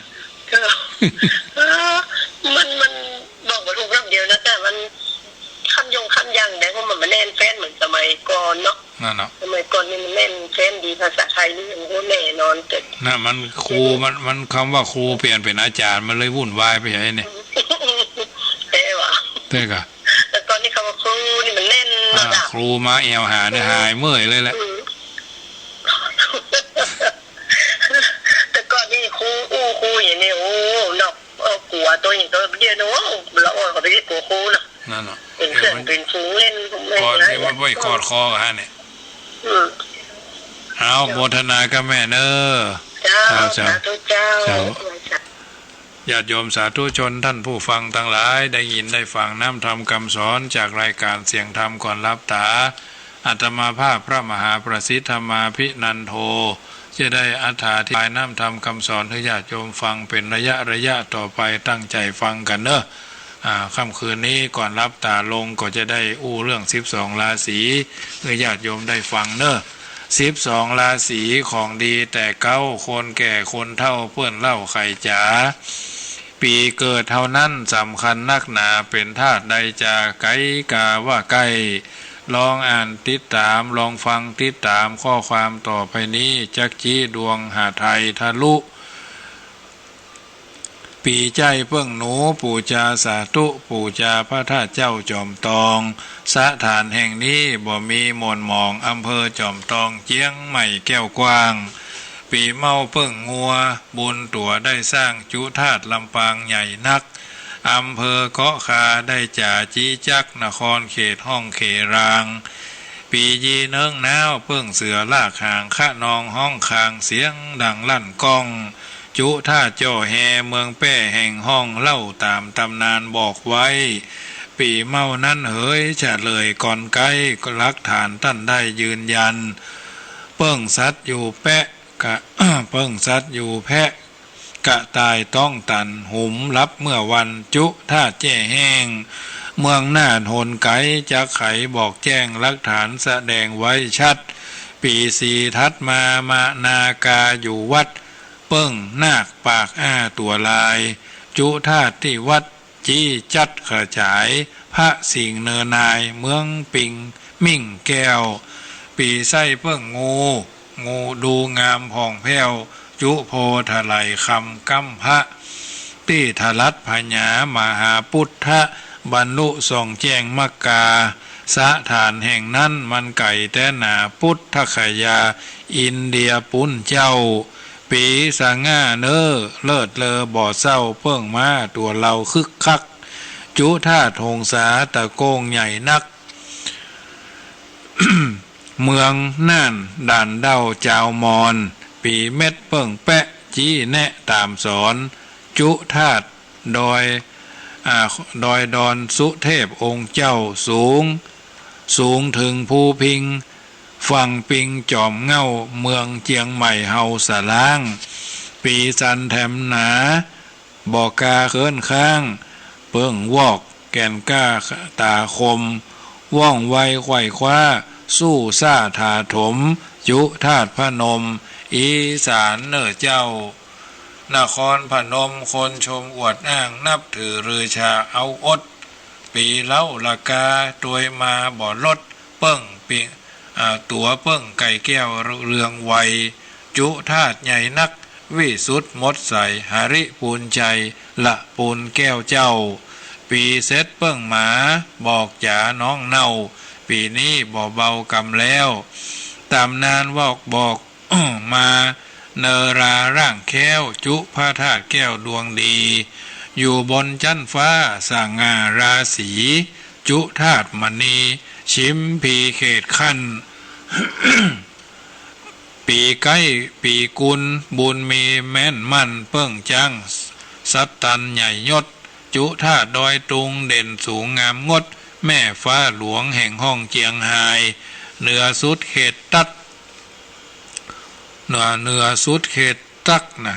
มันบอกว่าถูกรอบเดียวนะแต่มันคำยังแต่ว่ามันมาเล่นแฟนเหมือนสมัยก่อนเนาะสมัยก่อนนี่มันเล่นแฟนดีภาษาไทยนี่โอ้โหแน่นอนเกิดน่ะมันครูมันคำว่าครูเปลี่ยนเป็นอาจารย์มันเลยวุ่นวายไปอย่างนี้เต้วะเต้กะแต่ก่อนนี่คำว่าครูนี่มันเล่นครูมาแอวหาเนี่ยหายเมื่อยเลยแหละแต่ก่อนนี่ครูอย่างนี้โอ้นอกกลัวตัวอย่างตัวเดียวเนาะละอ่อนเขาไปที่ตัวครูน่ะนั่นเนาะเป็นเพื่อนเป็นฟูเล่นกอดที่ว่าไม่กอดคอฮะเนี่ยเอาโมทนากับแม่เนอเจ้าญาติโยมสาธุชนท่านผู้ฟังทั้งหลายได้ยินได้ฟังน้ำธรรมคำสอนจากรายการเสียงธรรมก่อนรับตาอาตมาภาพพระมหาประสิทธมาภินันโทจะได้อธิบายน้ำธรรมคำสอนให้ญาติโยมฟังเป็นระยะต่อไปตั้งใจฟังกันเนอะค่ำคืนนี้ก่อนรับตาลงก็จะได้เรื่อง12ราศีให้ญาติโยมได้ฟังเนอะ12ราศีของดีแต่เก้าคนแก่คนเฒ่าเพื่อนเล่าไข่จ๋าปีเกิดเท่านั้นสำคัญนักหนาเป็นธาตุใดจะไกกาว่าใกล้ลองอ่านติดตามลองฟังติดตามข้อความต่อไปนี้จักจี้ดวงหาไทยทะลุปีใจเพิ่งหนูปู่จาสาธุปู่จาพระธาตุเจ้าจอมตองสถานแห่งนี้บ่มีมนหมองอำเภอจอมตองเจียงใหม่แก้วกว้างปีเมาเพิ่งงัวบุญตัวได้สร้างจุธาตุลำปางใหญ่นักอำเภอเกาะคาได้จ่าจีจักนครเขตห้องเขรางปียีเนิ่งน้าวเพิ่งเสือลากหางขะนองห้องคางเสียงดังลั่นก้องจุท่าเจ้าแฮเมืองแป้แห่งห้องเล่าตามตำนานบอกไว้ปีเมานั้นเฮ้ยจะเลยก่อนไกลก็ลักฐานท่านได้ยืนยันเปิ้งสัตว์อยู่แปะกะ เปิ้งสัตว์อยู่แพะกะตายต้องตันหุมรับเมื่อวันจุท่าแจ้แห้งเมืองหน้าโหนไกจะไขบอกแจ้งลักฐานแสดงไว้ชัดปีสีทัดมานากาอยู่วัดเปิ้งนาคปากตัวลายจุธาตุที่วัด จี้จัดขจายพระสิงเนนายเมืองปิงมิ่งแก้วปีไส้เปิ้งงูดูงามผ่องแผ้วจุโพทะไหลคำกำพระตี้ทลัดพญามหาพุทธบรรลุส่องแจ้งมักกาสะฐานแห่งนั้นมันไก่แต่หนาพุทธคยาอินเดียปุ้นเจ้าปีสาง่าเนอเลิศเลอบ่อเศร้าเพิ่งมาตัวเราคึกคักจุท่าทงสาตะโกงใหญ่นัก เมืองน่านด่านเด้าจาวมอนปีเม็ดเพิ่งแปะจี้แนะตามสอนจุธาตุดอยดอนสุเทพองค์เจ้าสูงถึงภูพิงฝั่งปิงจอมเง่าเมืองเจียงใหม่เฮาสะล้างปีจันแถมหนาบอกกาเคินข้างเปิ้งวอกแก่นก้าตาคมว่องไวไขว่คว้าสู้ซ่าถาถมจุธาตุพนมอีสานเน้อเจ้านครพนมคนชมอวดอ้างนับถือรือชาเอาอดปีเล้าละกาตวยมาบ่อลดเปิ้งปีตัวเปิ้งไก่แก้วเรืองไวจุธาตุใหญ่นักวิสุทธมดใสหาริปูนใจละปูนแก้วเจ้าปีเซตเปิ้งหมาบอกจ๋าน้องเน่าปีนี้บ่เบากำแล้วตามนานบอก มาเนราร่างแก้วจุพระธาตุแก้วดวงดีอยู่บนจันฟ้าสง่าราศีจุธาตุมณีชิมพีเขตขั้น ปีใกล้ปีกุลบุญมีแม่นมั่นเปิ้งจังสัตตันใหญ่ยศจุธาตุดอยตุงเด่นสูงงามงดแม่ฟ้าหลวงแห่งห้องเจียงไฮเหนือสุดเขตตัดเหนือสุดเขตตักนะ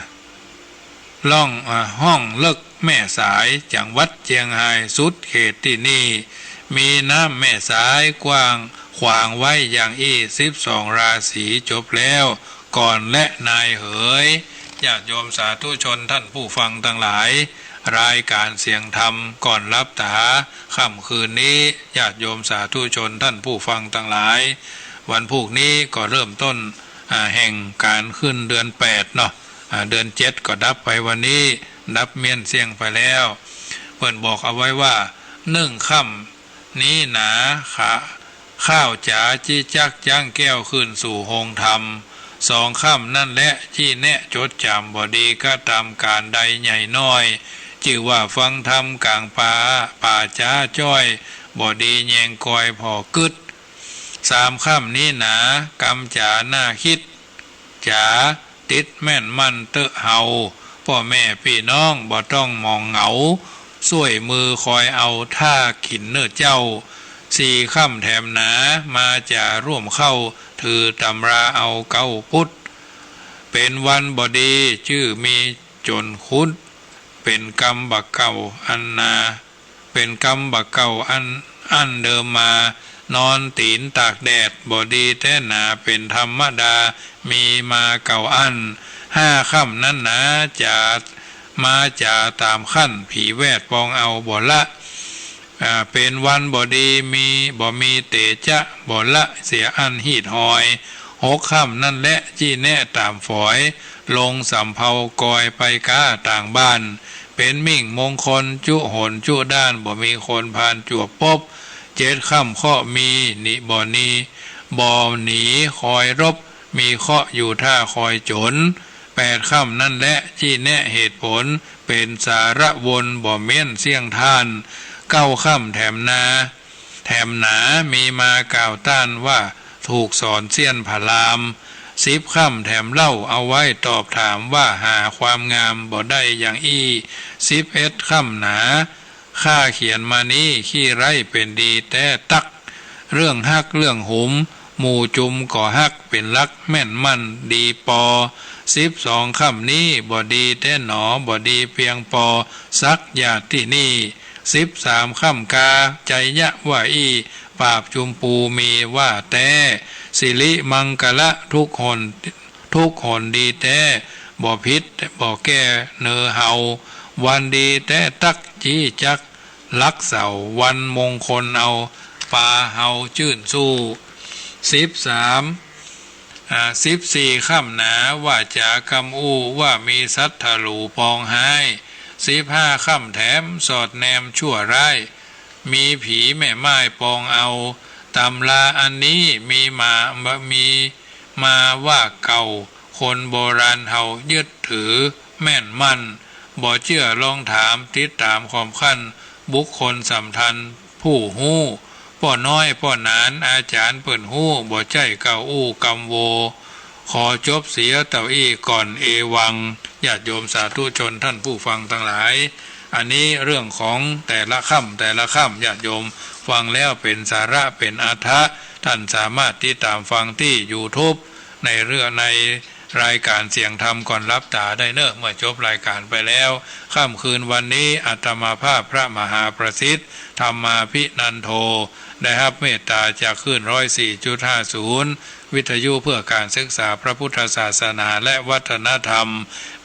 ล่องห้องเลิกแม่สายจังหวัดเจียงไฮ้สุดเขตที่นี่มีน้ำแม่สายกว้างขวางไว้อย่าง12ราศีจบแล้วก่อนและนายเหยญาติโยมสาธุชนท่านผู้ฟังทั้งหลายรายการเสียงธรรมก่อนรับตาค่ำคืนนี้ญาติโยมสาธุชนท่านผู้ฟังทั้งหลายวันพรุ่งนี้ก็เริ่มต้นแห่งการขึ้นเดือน8เนาะเดือน7ก็ดับไปวันนี้ดับเมียนเสียงไปแล้วเพิ่นบอกเอาไว้ว่า1ค่ำนี้หนาข้าวจ๋าจี้จักจ้างแก้วขึ้นสู่หงธรรม2ค่ำนั่นแหละที่แนะจดจำบ่ดีก็ตามการใดใหญ่น้อยชื่อว่าฟังธรรมกลางป่าจ้าจ้อยบ่ดีแยงกอยพอกึด3ค่ำนี้หนากำจ๋าหน้าคิดจ๋าติดแม่นมั่นเตอะเฮาพ่อแม่พี่น้องบ่ต้องมองเหงาช่วยมือคอยเอาท่าขินเนื้อเจ้า4ค่ำแถมหนามาจะร่วมเข้าถือตำราเอาเก้าพุทธเป็นวันบดีชื่อมีจนคุดเป็นกรรมบักเก่าอันนาเป็นกรรมบักเก่าอันเดิมมานอนตีนตากแดดบดีแท้หนาเป็นธรรมดามีมาเก่าอัน5ค่ำนั้นนะจะมาจะตามขั้นผีแวดปองเอาบ่ละเป็นวันบดีมีเตจะบ่ละเสียอันหีดหอย6ค่ำนั่นแหละจี้แน่ตามฝอยลงสำเภากอยไปก้าต่างบ้านเป็นมิ่งมงคลจุหนจุด้านบ่มีคนผ่านจวบปบ7ค่ำข้อมีนิบ่หนีคอยรบมีเคาะอยู่ท่าคอยจน8ค่ำนั่นแหละจี้แน่เหตุผลเป็นสาระวนบ่เมียนเสี่ยงท่าน9ค่ำแถมหนามีมากล่าวต้านว่าถูกสอนเสี้ยนพลาม10ค่ำแถมเล่าเอาไว้ตอบถามว่าหาความงามบ่ได้อย่าง11ค่ำหนาข้าเขียนมานี้ขี้ไร่เป็นดีแต่ตักเรื่องฮักเรื่องหุมหมู่จุมก่อฮักเป็นลักแม่นมั่นดีปอ12ค่ำนี้บ่ดีแต่หนอบ่ดีเพียงปอสักญาติที่นี่13ค่ำกาใจยะว่าปราบจุมปูมีว่าแต่สิริมังกะละทุกหนดีแต่บ่พิษบ่แก้เนอเฮา วันดีแต่ตักจี้จักลักเสาวันมงคลเอาปาเฮาชื่นสู้14ค่ำหนาว่าจะคำอู้ว่ามีสัตถลูปองหาย15ค่ำแถมสอดแนมชั่วร้ายมีผีแม่ไม้ปองเอาตำลาอันนี้มีมาว่าเก่าคนโบราณเฮายึดถือแม่นมั่นบ่เชื่อลองถามติดตามความขั้นบุคคลสำคัญผู้หู้ป้อน้อยป้อนานอาจารย์เปิ่นหู้บ่ใจเก่าอู้กำโวขอจบเสียเต่าอี้ก่อนเอวังญาติโยมสาธุชนท่านผู้ฟังทั้งหลายอันนี้เรื่องของแต่ละค่ำญาติโยมฟังแล้วเป็นสาระเป็นอรรถะท่านสามารถติดตามฟังที่ YouTube ในเรื่องในรายการเสียงธรรมก่อนรับตาได้เนอะเมื่อจบรายการไปแล้วค่ำคืนวันนี้อาตมาภาพพระมหาประสิทธิ์ธรรมาภินันโทได้รับเมตตาจากคลื่น 104.50 วิทยุเพื่อการศึกษาพระพุทธศาสนาและวัฒนธรรม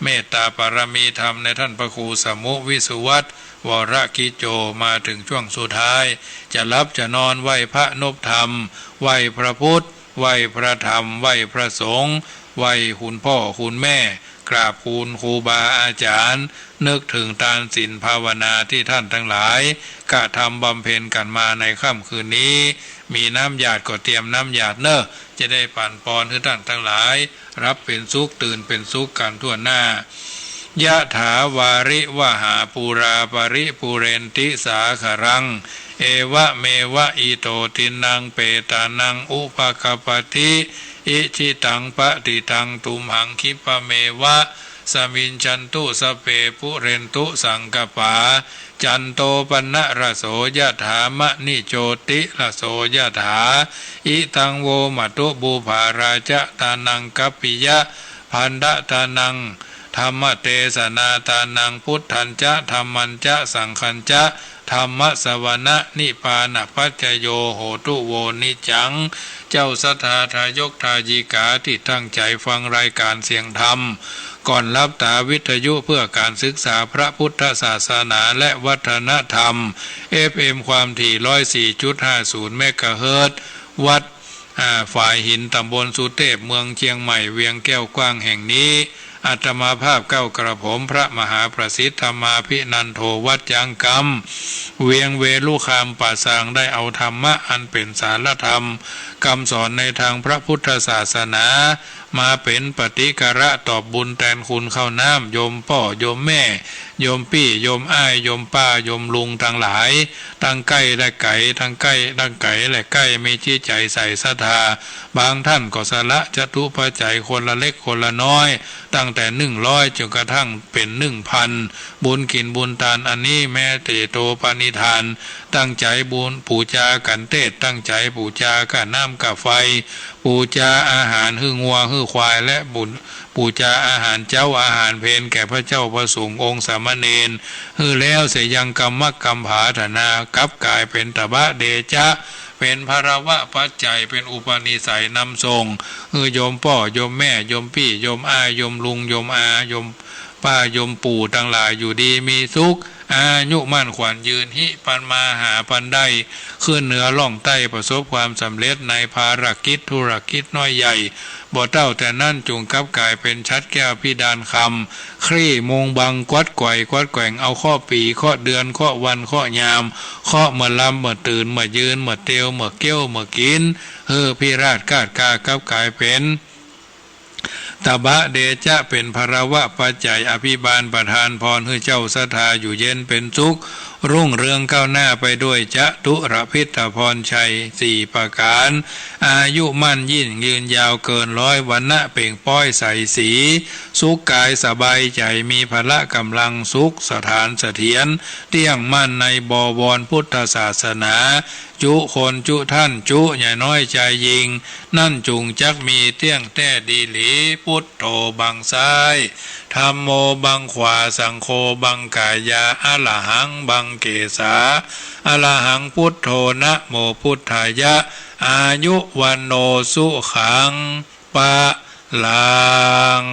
เมตตาปรมีธรรมในท่านพระครูสมุวิสุวัตรวรกิโจมาถึงช่วงสุดท้ายจะรับจะนอนไหวพระนพธรรมไหวพระพุทธไหวพระธรรมไหวพระสงฆ์ไหวคุณพ่อคุณแม่กราบคุณครูบาอาจารย์นึกถึงทานศีลภาวนาที่ท่านทั้งหลายกระทำบำเพ็ญกันมาในค่ำคืนนี้มีน้ำหยาดก็เตรียมน้ำหยาดเนอะจะได้ปั่นปอนให้ท่านทั้งหลายรับเป็นสุขตื่นเป็นสุขกันทั่วหน้ายะถาวาริวหาปูราปริปูเรนติสาขรังเอวะเมวะอิโตตินังเปตานังอุปกปติอิชิตังปะติตังตุมหังคิปะเมวะสมินจันตุสเปปุเรนตุสังกปาจันโตปนะระโสยถามะนิโจติระโสยถาอิตังโวมตุบูภาราจะตานังกัปปิยะพันดะตานังธรรมเตสนาตานังพุทธันจะธรรมันจะสังคันจะธรรมสวนะนิปานปัจจโยโหตุโวนิจังเจ้าสัทธาทายกทายิกาที่ตั้งใจฟังรายการเสียงธรรมก่อนรับตาวิทยุเพื่อการศึกษาพระพุทธศาสนาและวัฒนธรรม FM ความถี่ 104.50 เมกะเฮิรตซ์วัดฝ่ายหินตำบลสุเทพเมืองเชียงใหม่เวียงแก้วกว้างแห่งนี้อาตมาภาพเก้ากระผมพระมหาประสิทธิ์ธรรมาภินันโทวัดจังกรรมเวียงเวลุคามป่าสางได้เอาธรรมะอันเป็นสารธรรมคำสอนในทางพระพุทธศาสนามาเป็นปฏิกระตอบบุญแทนคุณเข้าน้ำโยมพ่อโยมแม่โยมพี่โยมอ้ายโยมป้าโยมลุงทั้งหลายทั้งใกล้และไกลทั้งใกล้ทั้งไกลและใกล้มีจิตใจใส่ศรัทธาบางท่านก็สละจตุปัจจัยคนละเล็กคนละน้อยตั้งแต่100จนกระทั่งเป็น 1,000 บุญกินบุญทานอันนี้แม้แต่โตปานิธานตั้งใจบุญปูจากันเทศตั้งใจปูจากันน้ำกับไฟปูจาอาหารหื้องัวหื้อควายและบุญปูจาอาหารเจ้าอาหารเพนแก่พระเจ้าพระสงฆ์องค์สามเณรหื้อแล้วเสยังกรรมกรรมผาธนากับกายเป็นตบะเดชะเป็นภารวะปัจจัยเป็นอุปนิสัยนำทรงโยมพ่อโยมแม่โยมพี่โยมอาโยมลุงโยมอาโยมป้าโยมปู่ทั้งหลายอยู่ดีมีสุขอายุมั่นขวัญยืนหิปันมาหาปันได้ขึ้นเหนือล่องใต้ประสบความสำเร็จในภารกิจธุรกิจน้อยใหญ่บ่เต้าแต่นั่นจุงกับกายเป็นชัดแก้วพิดานคำครี่มงบังกวัดแกว่งเอาข้อปีข้อเดือนข้อวันข้อยามข้อเมื่อลำเมื่อตื่นเมื่อยืนเมื่อเตียวเมื่อเกี้ยวเมื่อกินพิราชกาดกากับกายเป็นตบะเดชะเป็นภรวะปัจจัยอภิบาลประทานพรให้เจ้าศรัทธาอยู่เย็นเป็นสุขรุ่งเรืองก้าวหน้าไปด้วยจะตุรพิทพรชัย4ประการอายุมั่นยิ่งยืนยาวเกิน100วันนะเป่งป้อยใสสีสุขกายสบายใจมีพละกำลังสุขสถานเสถียรเตี้ยงมั่นในบวรพุทธศาสนาจุคนจุท่านจุอย่าน้อยใจยิงนั่นจุงจักมีเตี้ยงแต้ดีหลีพุทโธบังซ้ายธัมโมบังขวาสังโฆบังกายาอะระหังบังเกสาอะระหังพุทโธนะโมพุทธายะอายุวันโนสุขังปะลัง